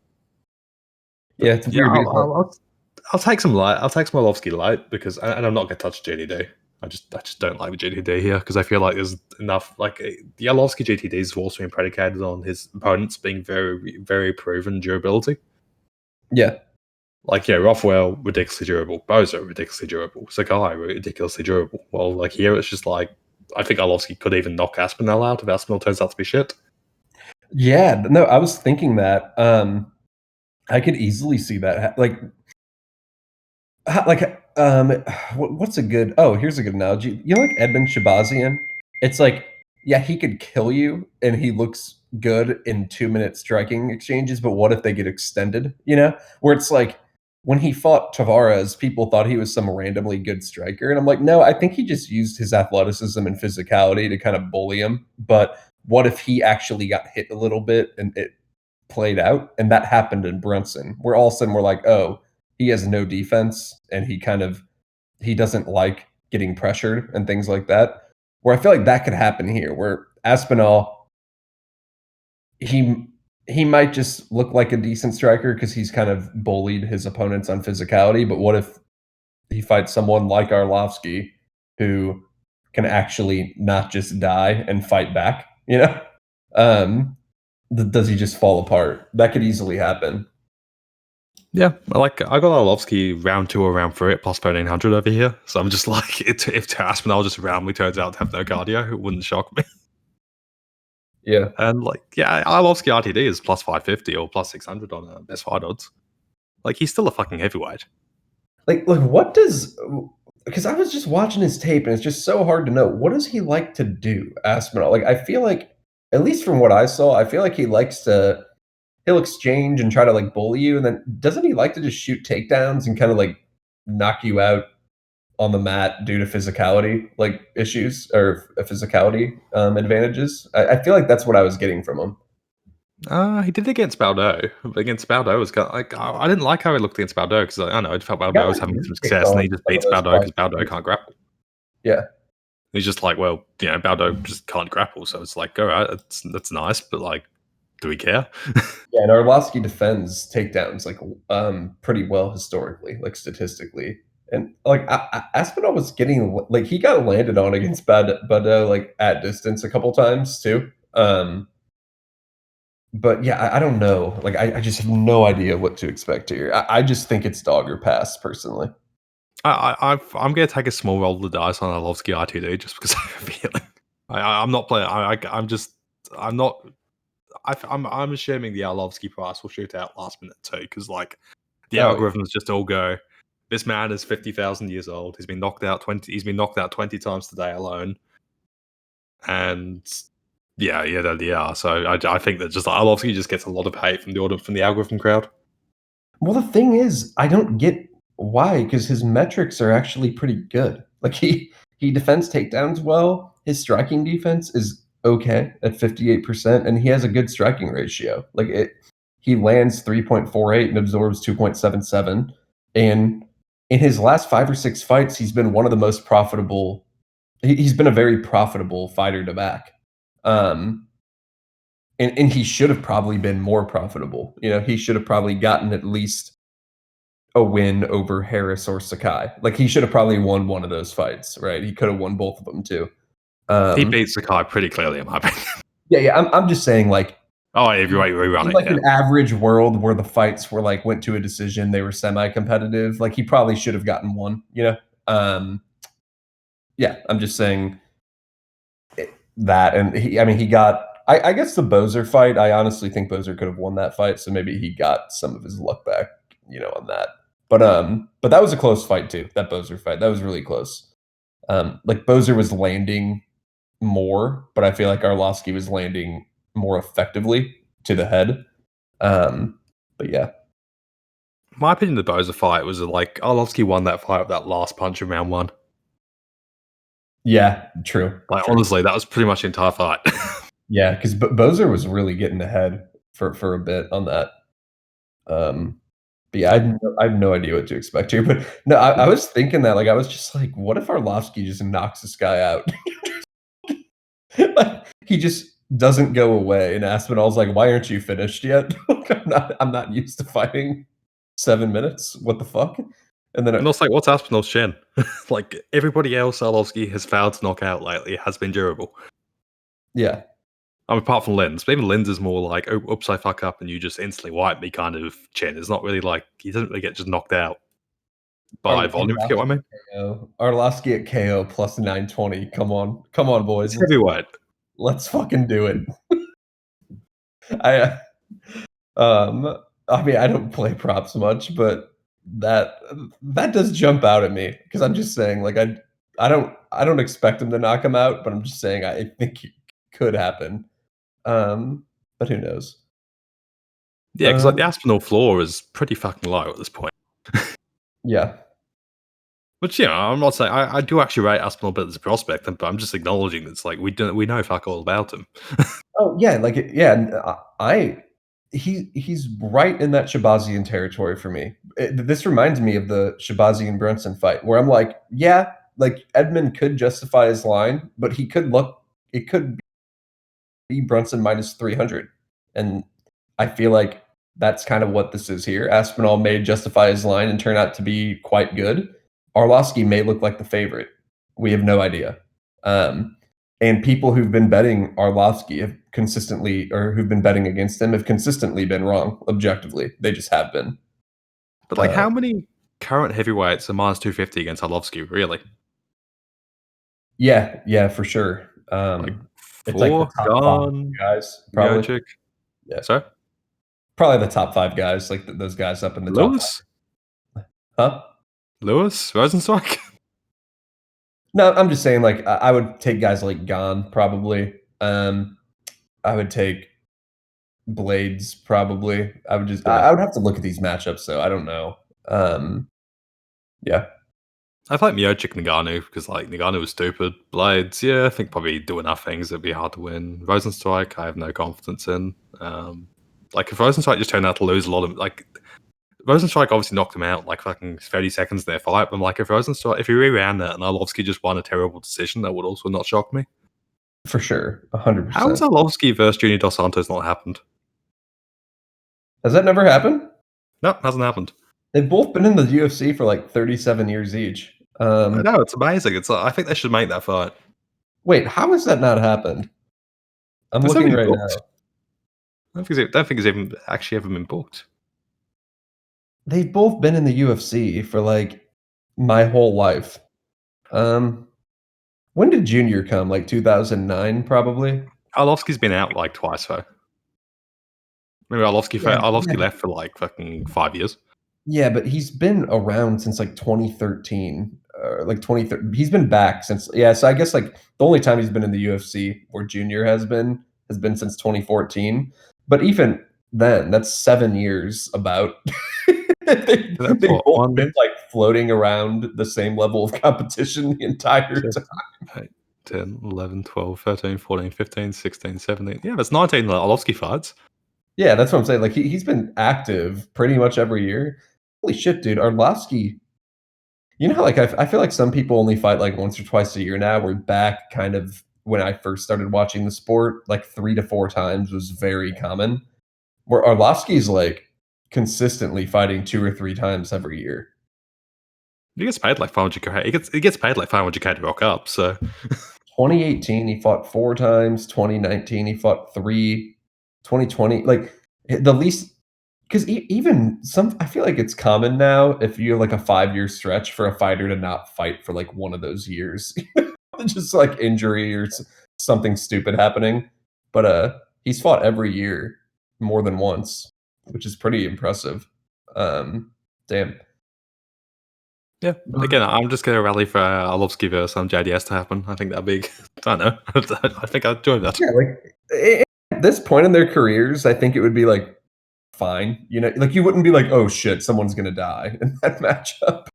But Yeah, it's yeah, weird because I'll take some light. I'll take some Arlovsky light because, and I'm not going to touch GTD. I just don't like the GTD here because I feel like there's enough. Like the Arlovsky GTDs have also been predicated on his opponents being very, very proven durability. yeah. Like Rothwell ridiculously durable, Bozo ridiculously durable, Sakai ridiculously durable. Well, like here it's just like I think Arlovsky could even knock Aspinall out if Aspinall turns out to be shit. Yeah, no, I was thinking that, I could easily see that like, what's a good here's a good analogy. You know, like Edmund Shabazian? It's like, yeah, he could kill you, and he looks good in 2-minute striking exchanges, but what if they get extended, you know? Where it's like, when he fought Tavares, people thought he was some randomly good striker, and I'm like, "No, I think he just used his athleticism and physicality to kind of bully him, but what if he actually got hit a little bit and it played out?" And that happened in Brunson, where all of a sudden we're like, "Oh, he has no defense and he doesn't like getting pressured and things like that." Where I feel like that could happen here, where Aspinall, he he might just look like a decent striker because he's kind of bullied his opponents on physicality. But what if he fights someone like Arlovsky who can actually not just die and fight back? You know, um, does he just fall apart? That could easily happen. Yeah, like I got Arlovsky round 2 or round 3 at plus 1300 over here, so I'm just like, if Aspinall just randomly turns out to have no cardio, it wouldn't shock me. Yeah. And like, yeah, Arlovsky RTD is plus 550 or plus 600 on best fight odds. Like, he's still a fucking heavyweight. Like what does because I was just watching his tape and it's just so hard to know. What does he like to do, Aspinall? Like I feel like, at least from what I saw, I feel like he'll exchange and try to like bully you, and then doesn't he like to just shoot takedowns and kind of like knock you out on the mat due to physicality like issues or physicality advantages? I feel like that's what I was getting from him. He did it against Baldo. But against Baldo, was kind of like I didn't like how he looked against Baldo because I don't know, I felt He Baldo got was like having really some kicked success, and on he just some of beats those Baldo because fights. Baldo can't grapple. Yeah. He's just like, well, Baldo just can't grapple, so it's like, all right, that's nice, but like, do we care? Yeah, and Arlovsky defends takedowns like pretty well historically, like statistically. And like Aspinall was getting like he got landed on against Bado like at distance a couple times too. But yeah, I don't know. Like I just have no idea what to expect here. I just think it's dog or pass personally. I'm gonna take a small roll of the dice on Arlovsky R2D just because I have a feeling. I'm not playing. I'm just. I'm not. I'm assuming the Arlovsky price will shoot out last minute too, because like the Oh yeah. algorithms just all go. This man is 50,000 years old. He's been knocked out 20. He's been knocked out 20 times today alone, and yeah. So I think that just Arlovsky just gets a lot of hate from the algorithm crowd. Well, the thing is, I don't get why, because his metrics are actually pretty good. Like he defends takedowns well. His striking defense is okay at 58%, and he has a good striking ratio. He lands 3.48 and absorbs 2.77. And in his last 5 or 6 fights, he's been one of the most profitable. He's been a very profitable fighter to back. Um, and he should have probably been more profitable. You know, he should have probably gotten at least a win over Harris or Sakai. Like he should have probably won one of those fights, right? He could have won both of them too. He Um, beat Sakai pretty clearly, in my opinion. yeah. I'm just saying, like Oh, if you rerun in it, like yeah. an average world where the fights were like went to a decision, they were semi-competitive. Like he probably should have gotten one. You know? Yeah. I'm just saying that, and I mean, he got. I guess the Bozer fight. I honestly think Bozer could have won that fight, so maybe he got some of his luck back. You know, on that. But that was a close fight too. That Bozer fight, that was really close. Like Bozer was landing more, but I feel like Arlovsky was landing more effectively to the head. But yeah, My opinion, the Boza fight was like Arlovsky won that fight with that last punch in round 1. yeah, true, Like true. honestly, that was pretty much the entire fight. Yeah, 'cause Bozer was really getting ahead for a bit on that. Um, but yeah, Yep. I have no idea what to expect here, but no, I was thinking that, like, I was just like, "What if Arlovsky just knocks this guy out?" Like, he just doesn't go away, and Aspinall's like, "Why aren't you finished yet?" Like, I'm not used to fighting 7 minutes. What the fuck? And then, And also, like, what's Aspinall's chin? Like, everybody else Arlovsky has failed to knock out lately has been durable. yeah. I mean, apart from Linz. But even Linz is more like, oh, oops, I fuck up and you just instantly wipe me kind of chin. It's not really like, he doesn't really get just knocked out by volume, if you get what I mean. Arlovsky at KO plus 920. Come on. Come on, It's boys. heavyweight. Let's fucking do it. I, I mean, I don't play props much, but that that does jump out at me because I'm just saying, like, I don't expect him to knock him out, but I'm just saying I think it could happen. But who knows? Yeah, because like the Um, Aspinall floor is pretty fucking low at this point. yeah. Which, you know, I'm not saying I do actually rate Aspinall a bit as a prospect, but I'm just acknowledging it's like we know fuck all about him. Oh, yeah, like, yeah, and he's right in that Shabazian territory for me. This reminds me of the Shabazian Brunson fight where I'm like, yeah, like Edmund could justify his line, but he could look it could be Brunson minus 300. And I feel like that's kind of what this is here. Aspinall may justify his line and turn out to be quite good. Arlovsky may look like the favorite. We have no idea. Um, and people who've been betting Arlovsky have consistently, or who've been betting against him, have consistently been wrong. Objectively, they just have been. But like, Uh, how many current heavyweights are minus 250 against Arlovsky? Really? yeah, yeah, for sure. Like It's like the four? top five Gone? guys, probably. Miocic? Yeah, Sorry? probably the top five guys, like those guys up in the top five. Lewis? Huh? Lewis? Rosenstock? No, I'm just saying, like, I would take guys like Gon probably. I would take Blaydes probably. I would just Yeah. I would have to look at these matchups though. I don't know. Um, yeah, I like Miocic Nagano because like Nagano was stupid. Blades, yeah, I think probably do enough things it'd be hard to win. Rosenstrike, I have no confidence in. Like if Rosenstrike just turned out to lose a lot of like Rosenstrike obviously knocked him out like fucking 30 seconds in their fight, but like if Rosenstrike if he reran that and Arlovsky just won a terrible decision, that would also not shock me. for sure, How has 100%. Arlovsky versus Junior Dos Santos not happened? Has that never happened? No, hasn't happened. They've both been in the UFC for like 37 years each. I know, it's amazing. It's like, I think they should make that fight. Wait, how has that not happened? I'm It's never looking been right booked. now. Don't think it's even actually ever been booked. They've both been in the UFC for like my whole life. Um, when did Junior come? Like 2009, probably. Arlovsky's been out like twice though. Maybe Yeah, Arlovsky yeah. left for like fucking 5 years. Yeah, but he's been around since, like, 2013, like, 2013. He's been back since, yeah, so I guess, like, the only time he's been in the UFC where Junior has been since 2014, but even then, that's 7 years about. That's They've what both one, been, like, floating around the same level of competition the entire six, time. 8, 10, 11, 12, 13, 14, 15, 16, 17. Yeah, that's 19 Arlovsky fights. Yeah, that's what I'm saying, like, he's been active pretty much every year. Holy shit, dude, Arlovsky. You know how, like, I feel like some people only fight, like, once or twice a year now, we're back kind of when I first started watching the sport, like, 3 to 4 times was very common, where Arlovsky's, like, consistently fighting 2 or 3 times every year. He gets paid like 500k. He gets paid like 500k to rock up. So 2018, he fought 4 times, 2019, he fought 3, 2020, like, the least 'cause even some I feel like it's common now if you have, like, a 5-year stretch for a fighter to not fight for, like, one of those years. Just, like, injury or something stupid happening, but, he's fought every year more than once, which is pretty impressive. Damn. yeah, again, I'm just gonna rally for Arlovsky versus JDS to happen. I think that'd be. I don't know. I think I'd join that. Yeah, like, at this point in their careers, I think it would be, like, fine, you know? Like, you wouldn't be like, "Oh, shit, someone's gonna die in that matchup."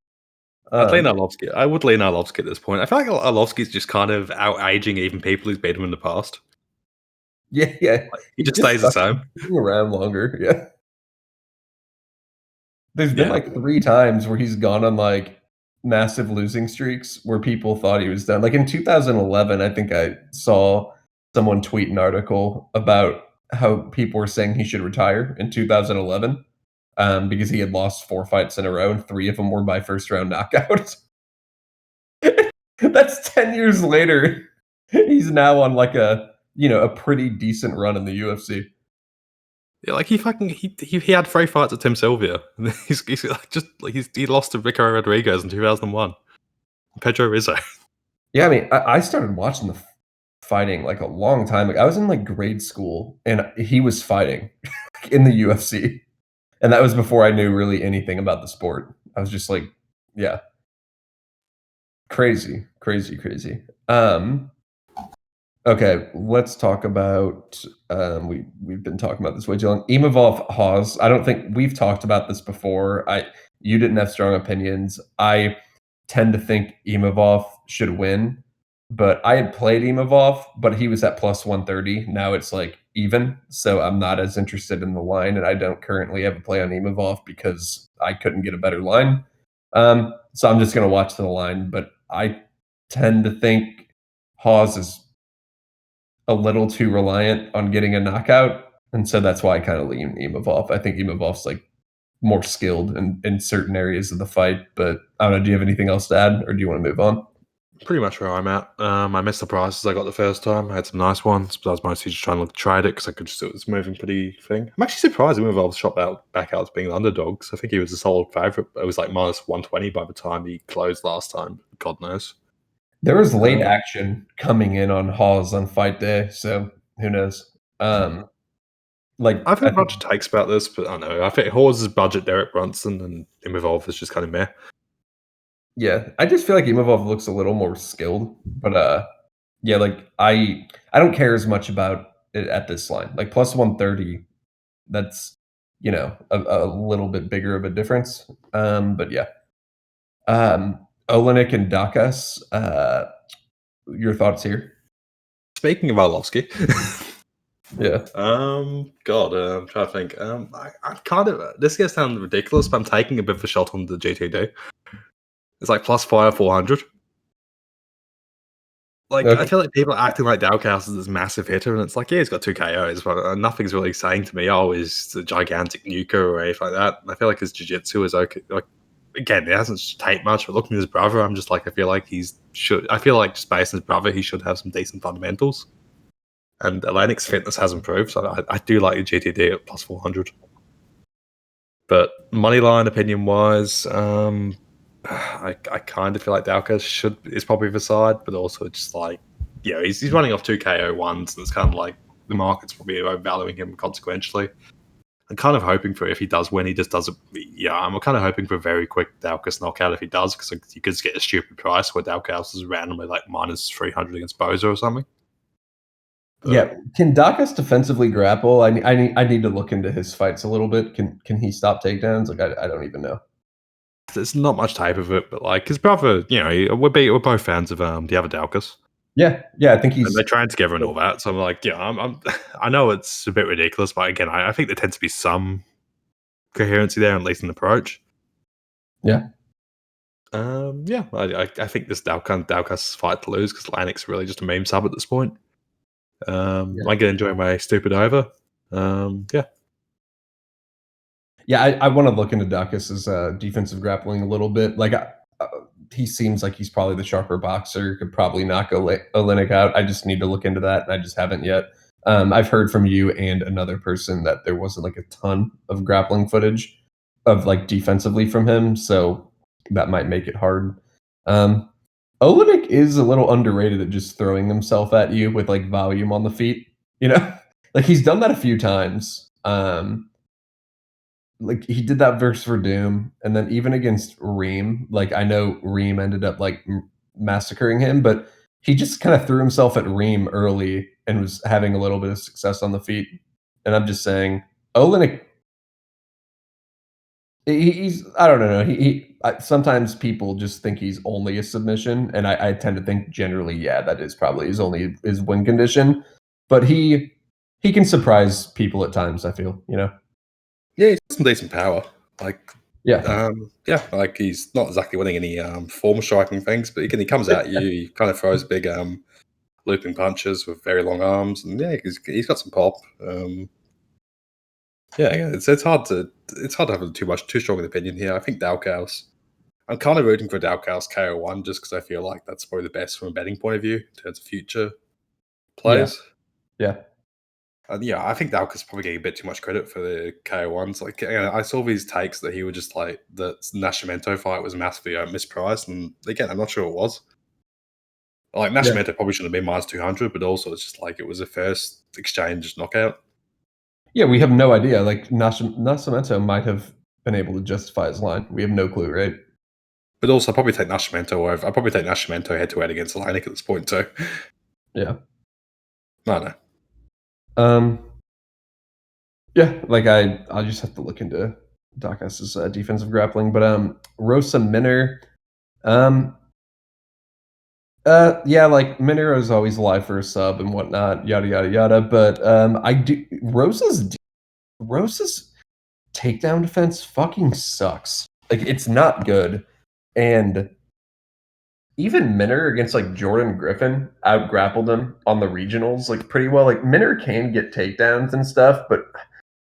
I'd lean Um, Arlovsky. I would lean Arlovsky at this point. I feel like Arlovsky's just kind of out aging even people who's beat him in the past. Yeah, yeah. Like, he He's just just stays the stuck same. being around longer, yeah. There's been, Yeah. like, 3 times where he's gone on, like, massive losing streaks where people thought he was done. Like, in 2011, I think I saw someone tweet an article about how people were saying he should retire in 2011, because he had lost 4 fights in a row, and 3 of them were by first round knockout. That's 10 years later. He's now on, like, a pretty decent run in the UFC. Yeah, like he had 3 fights at Tim Sylvia. And he's like just like he lost to Rico Rodriguez in 2001. Pedro Rizzo. Yeah, I mean, I started watching the fighting, like, a long time ago. I was in, like, grade school, and he was fighting in the UFC, and that was before I knew really anything about the sport. I was just like, yeah, crazy, crazy, crazy. Okay, let's talk about, we've been talking about this way too long. Imavov Hawes, I don't think we've talked about this before. You didn't have strong opinions. I tend to think Imavov should win, but I had played Imavov, but he was at plus 130. Now it's like even, so I'm not as interested in the line, and I don't currently have a play on Imavov because I couldn't get a better line. So I'm just gonna watch the line, but I tend to think Hawes is a little too reliant on getting a knockout, and so that's why I kind of lean Imavov. I think Imavov's like more skilled in certain areas of the fight, but I don't know. Do you have anything else to add, or do you want to move on? Pretty much where I'm at. I missed the prices I got the first time. I had some nice ones, but I was mostly just trying to trade it because I could just see it was moving pretty thing. I'm actually surprised Imavov shot back out as being the underdogs. I think he was a solid favourite. It was like minus 120 by the time he closed last time. God knows. There was late Uh, action coming in on Hawes on fight day, so who knows? Like I've I heard a think, bunch of takes about this, but I don't know. I think Hawes is budget Derek Brunson and Imavov is just kind of meh. yeah, I just feel like Imavov looks a little more skilled, but yeah, like I don't care as much about it at this line. Like plus 130, that's a little bit bigger of a difference. But yeah. Olenek and Dakas, your thoughts here? Speaking of Arlovsky, Yeah. God, I'm trying to think. I kind of this gets sound ridiculous, but I'm taking a bit of a shot on the GTD. It's like plus fire 400. Like, I Okay. feel like people are acting like Dalkhouse is this massive hitter, and it's like, yeah, he's got 2 KOs, but nothing's really saying to me, oh, he's a gigantic nuker or anything like that. I feel like his jiu-jitsu is okay. Like, again, it hasn't taped much, but looking at his brother, I'm just like, I feel like I feel like just based on his brother, he should have some decent fundamentals. And Atlantic's fitness has improved, so I do like the GTD at plus 400. But moneyline opinion wise, I kind of feel like Dalka is probably the side, but also just like he's running off 2 KO1s, and it's kind of like the market's probably overvaluing him consequentially. I'm kind of hoping for if he does win, he just does it. Yeah, I'm kind of hoping for a very quick Dalkas knockout if he does, because like, you could just get a stupid price where Dalkas is randomly like minus 300 against Boza or something. But Yeah. Can Dakas defensively grapple? I need to look into his fights a little bit. Can he stop takedowns? Like I don't even know. there's not much type of it. But like his brother, we're both fans of the other Dalkas. Yeah, yeah, I think And they he's train together and all that. So I'm like, I know it's a bit ridiculous, but again, I think there tends to be some coherency there, at least in approach. yeah, I think this Dalkas fight to lose because Lannick's really just a meme sub at this point. yeah. I get enjoy my stupid over. Yeah, Yeah, I wanna look into Dakas's, defensive grappling a little bit. Like, he seems like he's probably the sharper boxer, could probably knock Oleinik out. I just need to look into that, and I just haven't yet. I've heard from you and another person that there wasn't, like, a ton of grappling footage of, like, defensively from him, so that might make it hard. Um, Oleinik is a little underrated at just throwing himself at you with, like, volume on the feet, you know? Like, he's done that a few times. Like he did that verse for Doom, and then even against Reem, like I know Reem ended up like massacring him, but he just kind of threw himself at Reem early and was having a little bit of success on the feet. And I'm just saying, Olenek, he's I don't know. Sometimes people just think he's only a submission, and I tend to think generally, yeah, that is probably his only his win condition. But he can surprise people at times, I feel, you know? Yeah, he's got some decent power. Like, Yeah. yeah, like he's not exactly winning any form striking things, but he comes at you. He kind of throws big looping punches with very long arms, and yeah, he's got some pop. Yeah, it's hard to have too strong an opinion here. I think Dalkaus. I'm kind of rooting for Dalkaus KO1 just because I feel like that's probably the best from a betting point of view in terms of future Yeah. plays. Yeah. And yeah, I think Dalka's probably getting a bit too much credit for the KO1s. Like, I saw these takes that he would just like the Nascimento fight was massively mispriced, and again, I'm not sure it was. Like Yeah. Nascimento probably shouldn't have been minus 200, but also it's just like it was a first exchange knockout. Yeah, we have no idea, like, Nascimento might have been able to justify his line. We have no clue, right? But also, I'd probably take Nascimento over. I'd probably take Nascimento head to head against Oleinik at this point too. Yeah. No, no. Um, yeah, like, I'll just have to look into Dacas's, defensive grappling, but, Rosa Minner, um, yeah, like, Minner is always alive for a sub and whatnot, yada, yada, yada, but, I do Rosa's takedown defense fucking sucks. Like, it's not good, and even Minner against, like, Jordan Griffin out-grappled him on the regionals, like, pretty well. Like, Minner can get takedowns and stuff, but the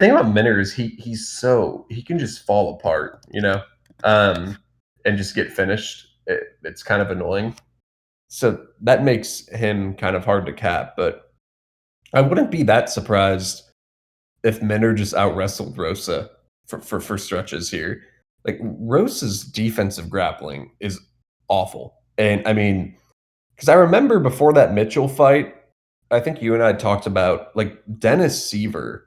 thing about Minner is he can just fall apart, you know, and just get finished. It's kind of annoying. So that makes him kind of hard to cap, but I wouldn't be that surprised if Minner just out wrestled Rosa for stretches here. Like Rosa's defensive grappling is awful. And I mean, because I remember before that Mitchell fight, I think you and I talked about like Dennis Seaver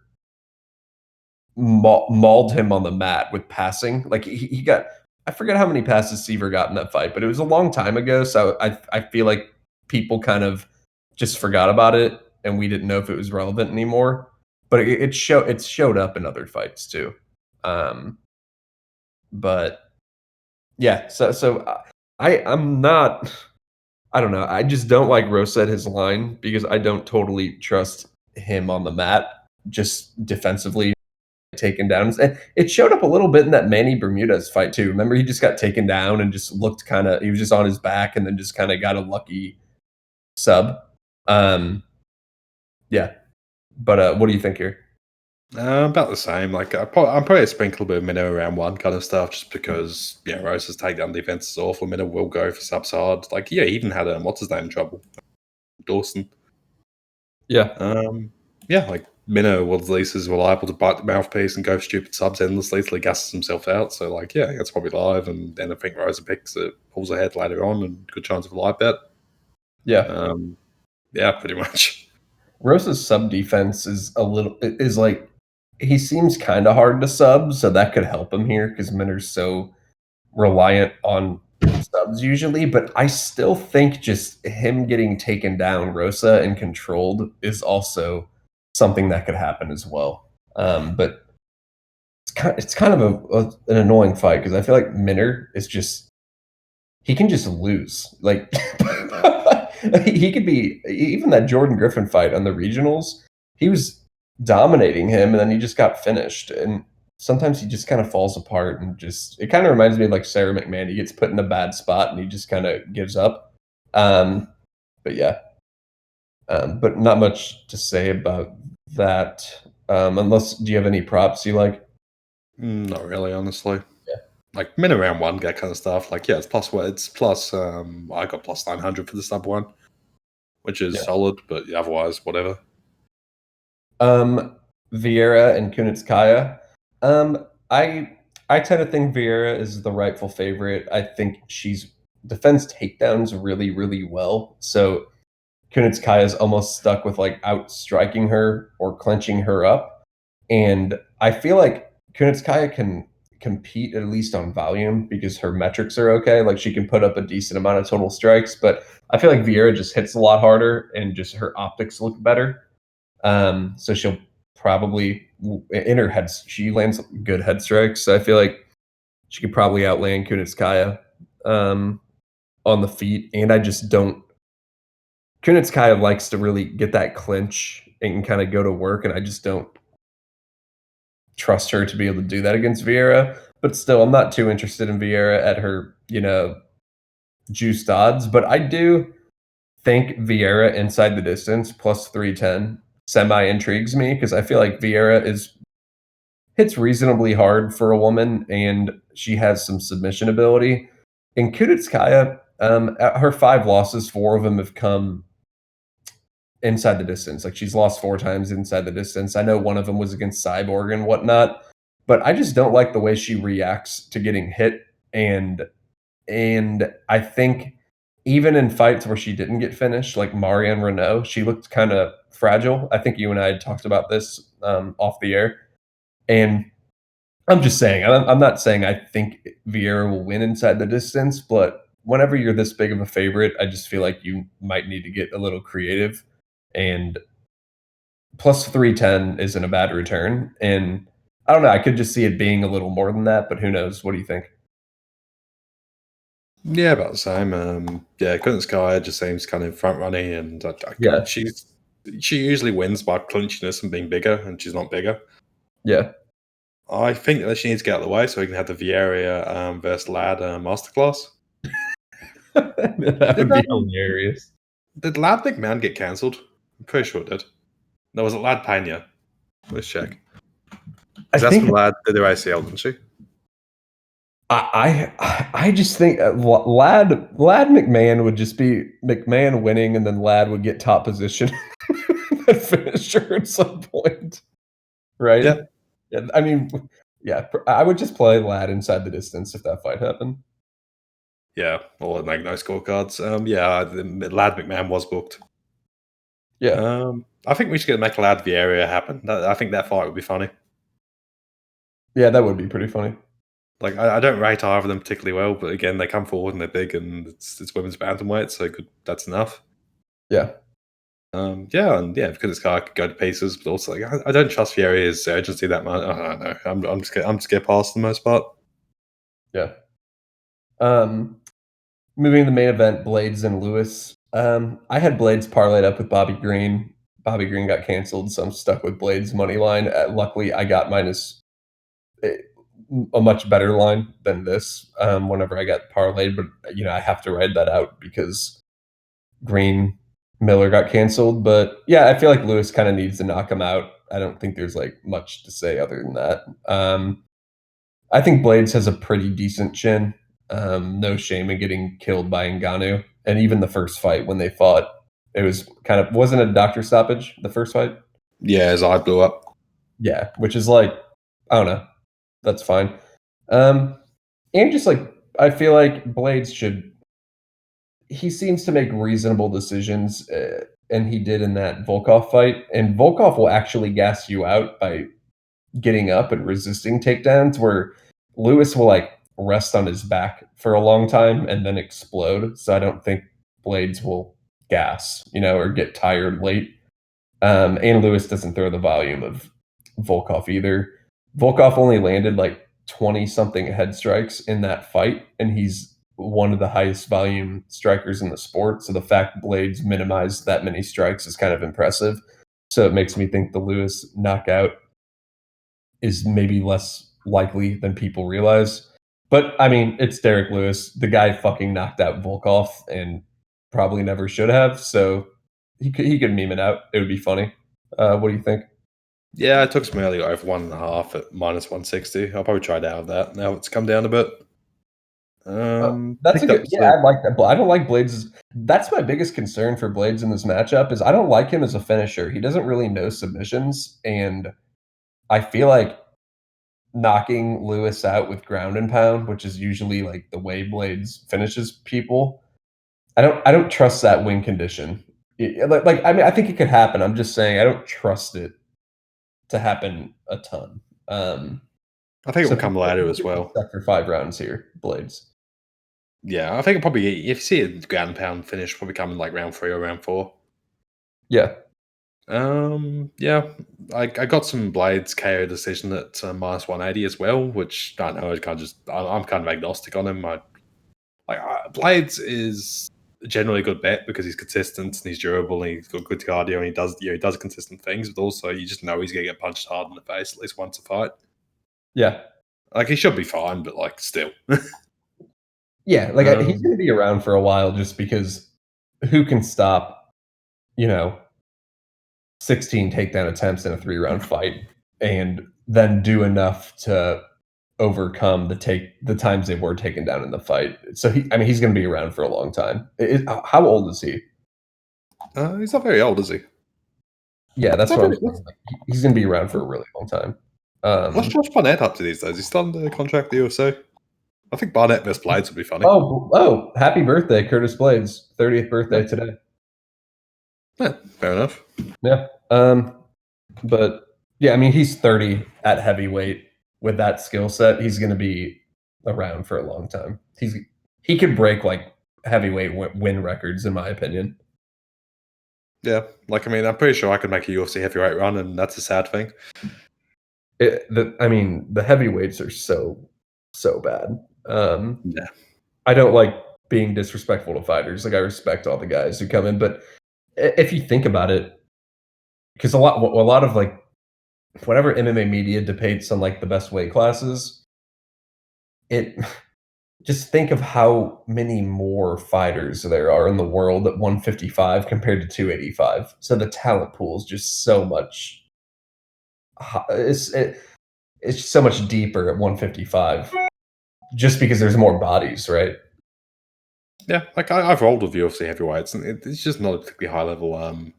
mauled him on the mat with passing. Like he got, I forget how many passes Seaver got in that fight, but it was a long time ago. So I feel like people kind of just forgot about it, and we didn't know if it was relevant anymore. But it showed up in other fights too. Um, but yeah, I'm not. I don't know. I just don't like Rosa at his line because I don't totally trust him on the mat, just defensively taken down. And it showed up a little bit in that Manny Bermudez fight too. Remember, he just got taken down and just looked kind of. He was just on his back and then just kind of got a lucky sub. Um, yeah, but what do you think here? About the same. Like I'm probably sprinkle a bit of minnow around one kind of stuff, just because yeah, Rose's takedown defense is awful. Minnow will go for subs hard. Like yeah, he even had what's his name in trouble, Dawson. Yeah, Yeah, like Minnow was at least as reliable to bite the mouthpiece and go for stupid subs endlessly till he gasses himself out. So like yeah, that's probably live. And then I think Rosa picks it, pulls ahead later on, and good chance of a live bet. yeah. Um, yeah, pretty much. Rosa's sub defense is like he seems kind of hard to sub, so that could help him here because Minner's so reliant on subs usually. But I still think just him getting taken down, Rosa and controlled, is also something that could happen as well. But it's kind of an annoying fight because I feel like Minner is just he can just lose. Like he could be even that Jordan Griffin fight on the regionals. He was dominating him, and then he just got finished. And sometimes he just kind of falls apart, and just it kind of reminds me of like Sarah McMahon. He gets put in a bad spot, and he just kind of gives up. Um, but yeah, but not much to say about that. Unless do you have any props you like? Not really, honestly. Yeah, Like min around one, that kind of stuff. Like yeah, it's plus what it's plus. I got plus 900 for the sub one, which is yeah. solid, but otherwise whatever. Um, Vieira and Kunitskaya. I tend to think Vieira is the rightful favorite. I think she's defends takedowns really, really well. So Kunitskaya is almost stuck with like out striking her or clenching her up. And I feel like Kunitskaya can compete at least on volume because her metrics are okay. Like she can put up a decent amount of total strikes, but I feel like Vieira just hits a lot harder and just her optics look better. So she'll probably in her head she lands good head strikes. So I feel like she could probably outland Kunitskaya um, on the feet, and I just don't. Kunitskaya likes to really get that clinch and kinda go to work, and I just don't trust her to be able to do that against Vieira, but still, I'm not too interested in Vieira at her, juiced odds, but I do think Vieira inside the distance plus 310 semi intrigues me because I feel like Vieira is hits reasonably hard for a woman and she has some submission ability. In Kunitskaya, her 5 losses, 4 of them have come inside the distance. Like she's lost 4 times inside the distance. I know one of them was against Cyborg and whatnot, but I just don't like the way she reacts to getting hit and I think even in fights where she didn't get finished, like Marianne Renault, she looked kind of fragile. I think you and I had talked about this off the air, and I'm just saying, I'm not saying I think Vieira will win inside the distance, but whenever you're this big of a favorite, I just feel like you might need to get a little creative. And plus 310 isn't a bad return. And I don't know, I could just see it being a little more than that, but who knows? What do you think? Yeah, about the same. Yeah, Kunitskaya just seems kind of front running, and Yeah, she usually wins by clinchiness and being bigger, and she's not bigger. yeah. I think that she needs to get out of the way so we can have the Vieira versus Lad masterclass. That Did would be hilarious. did Lad McMahon get cancelled? I'm pretty sure it did. No, was it Lad Pena? Let's check. I Because that's when think Lad did her ACL, didn't she? I just think Lad McMahon would just be McMahon winning, and then Lad would get top position and finish her at some point, right? Yeah. Yeah, I mean, yeah, I would just play Lad inside the distance if that fight happened. Yeah, or like no scorecards. Yeah, Lad McMahon was booked. Yeah, I think we should make Lad Vieira happen. I think that fight would be funny. yeah, that would be pretty funny. Like I don't rate either of them particularly well, but again, they come forward and they're big, and it's women's bantamweight, so that's enough. Yeah, Yeah, and yeah, because this guy could go to pieces, but also like I don't trust Fieri's urgency that much. I don't know. I'm just get past the most part. yeah. Um, Moving to the main event, Blaydes and Lewis. I had Blaydes parlayed up with Bobby Green. Bobby Green got canceled, so I'm stuck with Blaydes money line. Luckily, I got minus a a much better line than this, whenever I got parlayed, but, I have to ride that out because Green Miller got canceled, but, yeah, I feel like Lewis kinda needs to knock him out. I don't think there's, like, much to say other than that. I think Blaydes has a pretty decent chin. No shame in getting killed by Ngannou, and even the first fight when they fought, it was kind of wasn't a doctor stoppage, the first fight? Yeah, his eye blew up. Yeah, which is like, I don't know, that's fine. Um, and just like I feel like Blades should he seems to make reasonable decisions, and he did in that Volkov fight. And Volkov will actually gas you out by getting up and resisting takedowns, where Lewis will like rest on his back for a long time and then explode. So I don't think Blades will gas, or get tired late. And Lewis doesn't throw the volume of Volkov either. Volkov only landed like 20 something head strikes in that fight, and he's one of the highest volume strikers in the sport. So the fact Blades minimized that many strikes is kind of impressive. So it makes me think the Lewis knockout is maybe less likely than people realize. But I mean, it's Derek Lewis. The guy fucking knocked out Volkov and probably never should have. So he could meme it out. It would be funny. What do you think? Yeah, I took some early over 1.5 at minus 160. I'll probably try to have that. Now it's come down a bit. That's a Picked good. up Yeah, some. I like that. But I don't like Blades. That's my biggest concern for Blades in this matchup is I don't like him as a finisher. He doesn't really know submissions, and I feel like knocking Lewis out with ground and pound, which is usually like the way Blades finishes people. I don't trust that win condition. I mean, I think it could happen. I'm just saying I don't trust it to happen a ton. I think it So will come later as well. stuck for 5 rounds here, Blades. Yeah, I think it probably if you see a ground and pound finish, probably come in like round 3 or round 4. Yeah, Yeah, I got some Blades KO decision at minus 180 as well, which I don't know. I'm kind of agnostic on him. Blades is. generally a good bet because he's consistent and he's durable and he's got good cardio and he does consistent things, but also you just know he's gonna get punched hard in the face at least once a fight. Yeah. Like he should be fine, but like still. Yeah, he's gonna be around for a while just because who can stop, you know, 16 takedown attempts in a 3-round fight and then do enough to overcome the times they were taken down in the fight. So he's gonna be around for a long time. How old is he? He's not very old, is he? Yeah, that's what I'm saying. Like, he's gonna be around for a really long time. What's Josh Barnett up to these days? He's still under contract with the UFC. I think Barnett vs. Blaydes would be funny. Oh, happy birthday, Curtis Blaydes. 30th birthday today. Yeah, fair enough. Yeah. But yeah, I mean, he's 30 at heavyweight with that skill set. He's going to be around for a long time. He could break like heavyweight win records, in my opinion. Yeah, like I mean, I'm pretty sure I could make a UFC heavyweight run, and that's a sad thing. The heavyweights are so bad. Yeah, I don't like being disrespectful to fighters. Like I respect all the guys who come in, but if you think about it, because a lot of like whatever MMA media debates on like the best weight classes, it just think of how many more fighters there are in the world at 155 compared to 285. So the talent pool is just so much. It's so much deeper at 155, just because there's more bodies, right? yeah. Like I've rolled with UFC heavyweights, and it's just not a particularly high level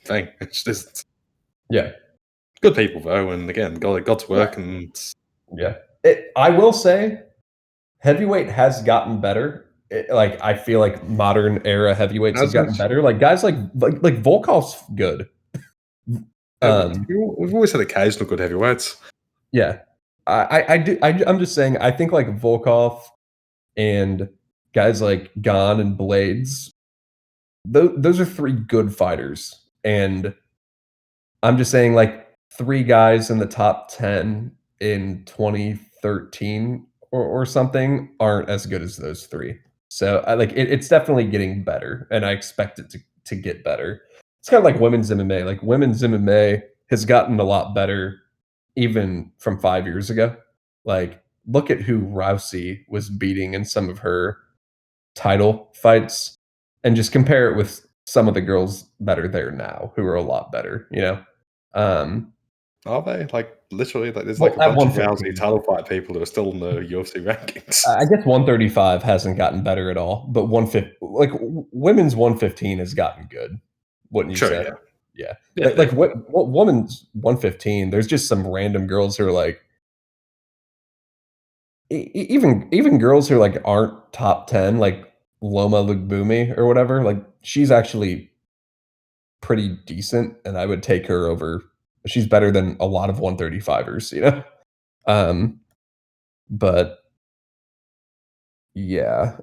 thing. It's just Yeah, good people though, and again, got to work, and yeah. I will say, heavyweight has gotten better. Like I feel like modern era heavyweights have gotten better. Like guys like Volkov's good. We've always had occasional good heavyweights. Yeah, I do. I'm just saying. I think like Volkov and guys like Gon and Blaydes. Those are 3 good fighters, and I'm just saying like 3 guys in the top 10 in 2013 or something aren't as good as those 3. So I like it's definitely getting better, and I expect it to get better. It's kind of like women's MMA. Like women's MMA has gotten a lot better even from 5 years ago. Like look at who Rousey was beating in some of her title fights and just compare it with some of the girls that are there now who are a lot better, you know? Are they? Like literally, like there's Well, like a at bunch of 115. Rousey title fight people that are still in the UFC rankings. I guess 135 hasn't gotten better at all, but 150, like women's 115 has gotten good. Wouldn't you Sure, say? yeah. Yeah. Yeah, Like what women's 115, there's just some random girls who are like even girls who like aren't top 10, like Loma Lugbumi or whatever, like she's actually pretty decent, and I would take her over. She's better than a lot of 135ers, you know? Um, but yeah,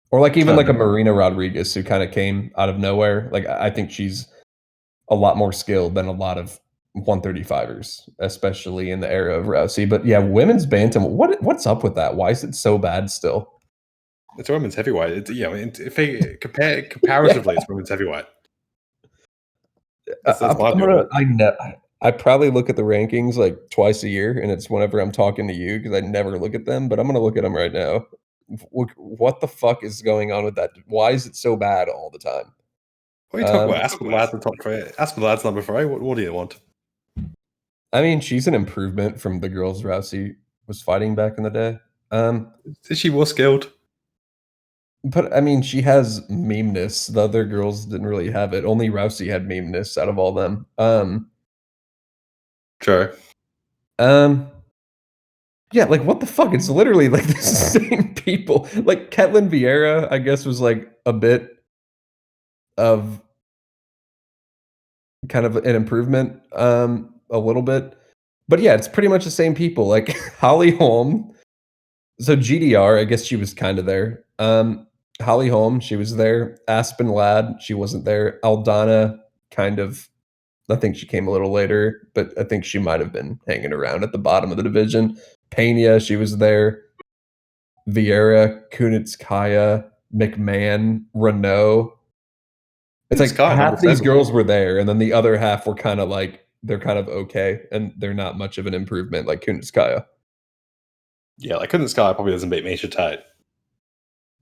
or like even like a Marina Rodriguez who kind of came out of nowhere. Like I think she's a lot more skilled than a lot of 135ers, especially in the era of Rousey. But yeah, women's bantam. What's up with that? Why is it so bad still? it's a women's heavyweight. If they comparatively, it's women's heavyweight. That's my view. I probably look at the rankings like twice a year, and it's whenever I'm talking to you because I never look at them. But I'm gonna look at them right now. What the fuck is going on with that? Why is it so bad all the time? What are you talking about? Aspen Ladd's the top 3. Aspen Ladd's number 3. What do you want? I mean, she's an improvement from the girls Rousey was fighting back in the day. Is she more skilled? But I mean, she has memeness. The other girls didn't really have it. Only Rousey had memeness out of all them. Sure. Yeah, like what the fuck? It's literally like the same people. Like Ketlin Vieira, I guess, was like a bit of kind of an improvement, a little bit. But yeah, it's pretty much the same people. Like Holly Holm. So GDR, I guess she was kind of there. Holly Holm, she was there. Aspen Ladd, she wasn't there. Aldana, kind of. I think she came a little later, but I think she might have been hanging around at the bottom of the division. Pena, she was there. Vieira, Kunitskaya. McMahon, Renault. It's like Sky, half these 100%. girls were there, and then the other half were kinda like they're kind of okay, and they're not much of an improvement like Kunitskaya. Yeah, like Sky probably doesn't beat Misha Tate.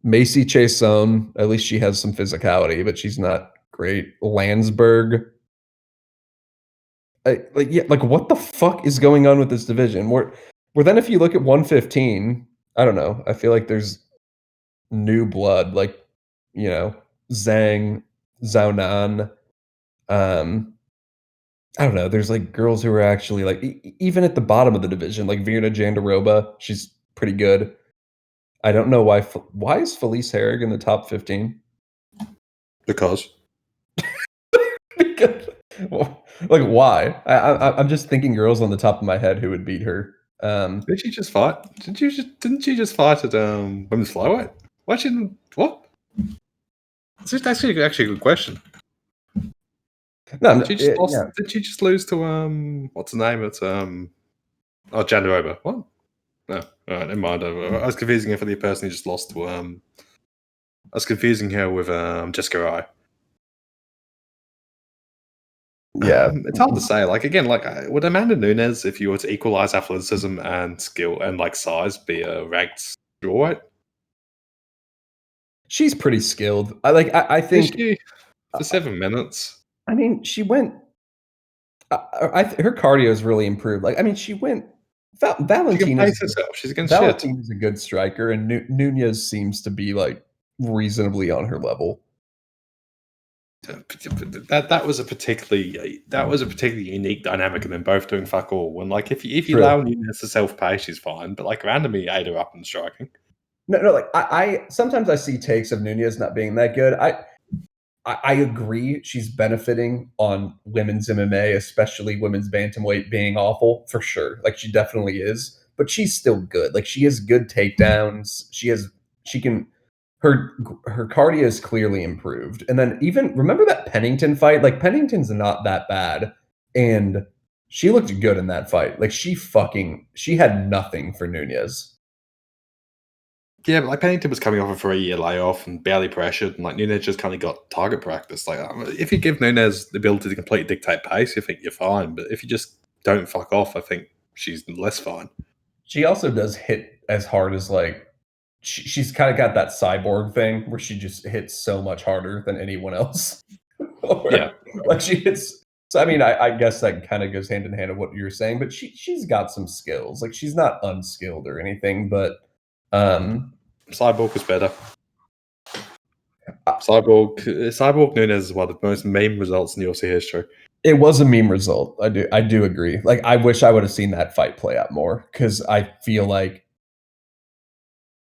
Macy Chiasson, at least she has some physicality, but she's not great. Landsberg. Like, yeah, like, what the fuck is going on with this division? Where then if you look at 115, I don't know, I feel like there's new blood, like, you know, Zhang, Zhao Nan, um, I don't know, there's, like, girls who are actually, like even at the bottom of the division, like Virna Jandiroba, she's pretty good. I don't know why is Felice Herrig in the top 15? Because Because well, like, why? I'm just thinking girls on the top of my head who would beat her. did she just fight? Didn't she just fight at women's flyweight? Why she didn't what? That's actually a good question. No, Did she just lost? yeah. Did she just lose to what's the name? It's oh, Jandaroba. What? No, never mind. I was confusing her for the person who just lost to I was confusing her with Jessica Eye. Yeah. It's hard to say. Like again, like would Amanda Nunes, if you were to equalize athleticism and skill and like size, be a ranked strawweight? She's pretty skilled. I Is think she for 7 minutes? I mean, she went her cardio has really improved. Like, I mean, she went She can Valentina pace herself. She's against shit. Valentina's a good striker, and Nunez seems to be, like, reasonably on her level. That was a particularly unique dynamic of them both doing fuck all. When like if you True. allow Nunes to self pace, she's fine. But like randomly ate her up in striking. No, like, I sometimes I see takes of Nunez not being that good. I agree she's benefiting on women's MMA, especially women's bantamweight being awful, for sure. Like, she definitely is, but she's still good. Like, she has good takedowns. She can her cardio is clearly improved. And then even remember that Pennington fight? Like, Pennington's not that bad, and she looked good in that fight. Like, she had nothing for Nunez. Yeah, but like Pennington was coming off a 3 year layoff and barely pressured, and like Nunes just kind of got target practice. Like if you give Nunes the ability to completely dictate pace, I think you're fine. But if you just don't fuck off, I think she's less fine. She also does hit as hard as, like she's kinda got that cyborg thing where she just hits so much harder than anyone else. Yeah, Where, like, she hits so, I mean, I guess that kinda goes hand in hand with what you're saying, but she's got some skills. Like, she's not unskilled or anything, but, um, Cyborg was better. uh, Cyborg Nunes is one of the most meme results in UFC history. it was a meme result. I do agree. Like, I wish I would've seen that fight play out more because I feel like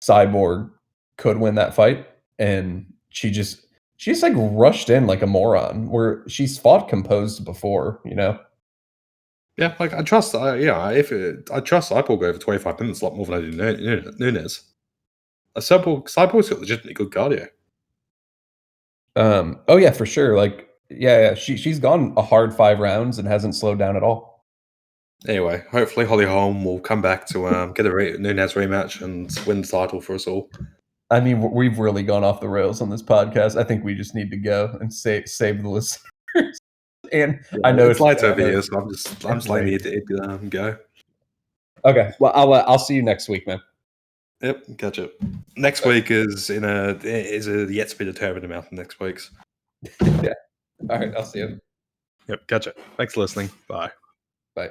Cyborg could win that fight, and she just, like, rushed in like a moron, where she's fought composed before, you know? Yeah, like I trust. I trust Cyborg over 25 minutes a lot more than I do Nunes. Cyborg's got legitimately good cardio. Oh, yeah, for sure, like yeah, she's gone a hard 5 rounds and hasn't slowed down at all. Anyway, hopefully Holly Holm will come back to get a Nunes rematch and win the title for us all. I mean, we've really gone off the rails on this podcast. I think we just need to go and save the listeners, and Yeah, I know it's lights I over know here, it's so I'm just letting late. it go. Okay, well, I'll see you next week, man. Yep, gotcha. Next week is a yet to be determined amount of next week's. Yeah. Alright, I'll see you. Yep, gotcha. Thanks for listening. Bye. Bye.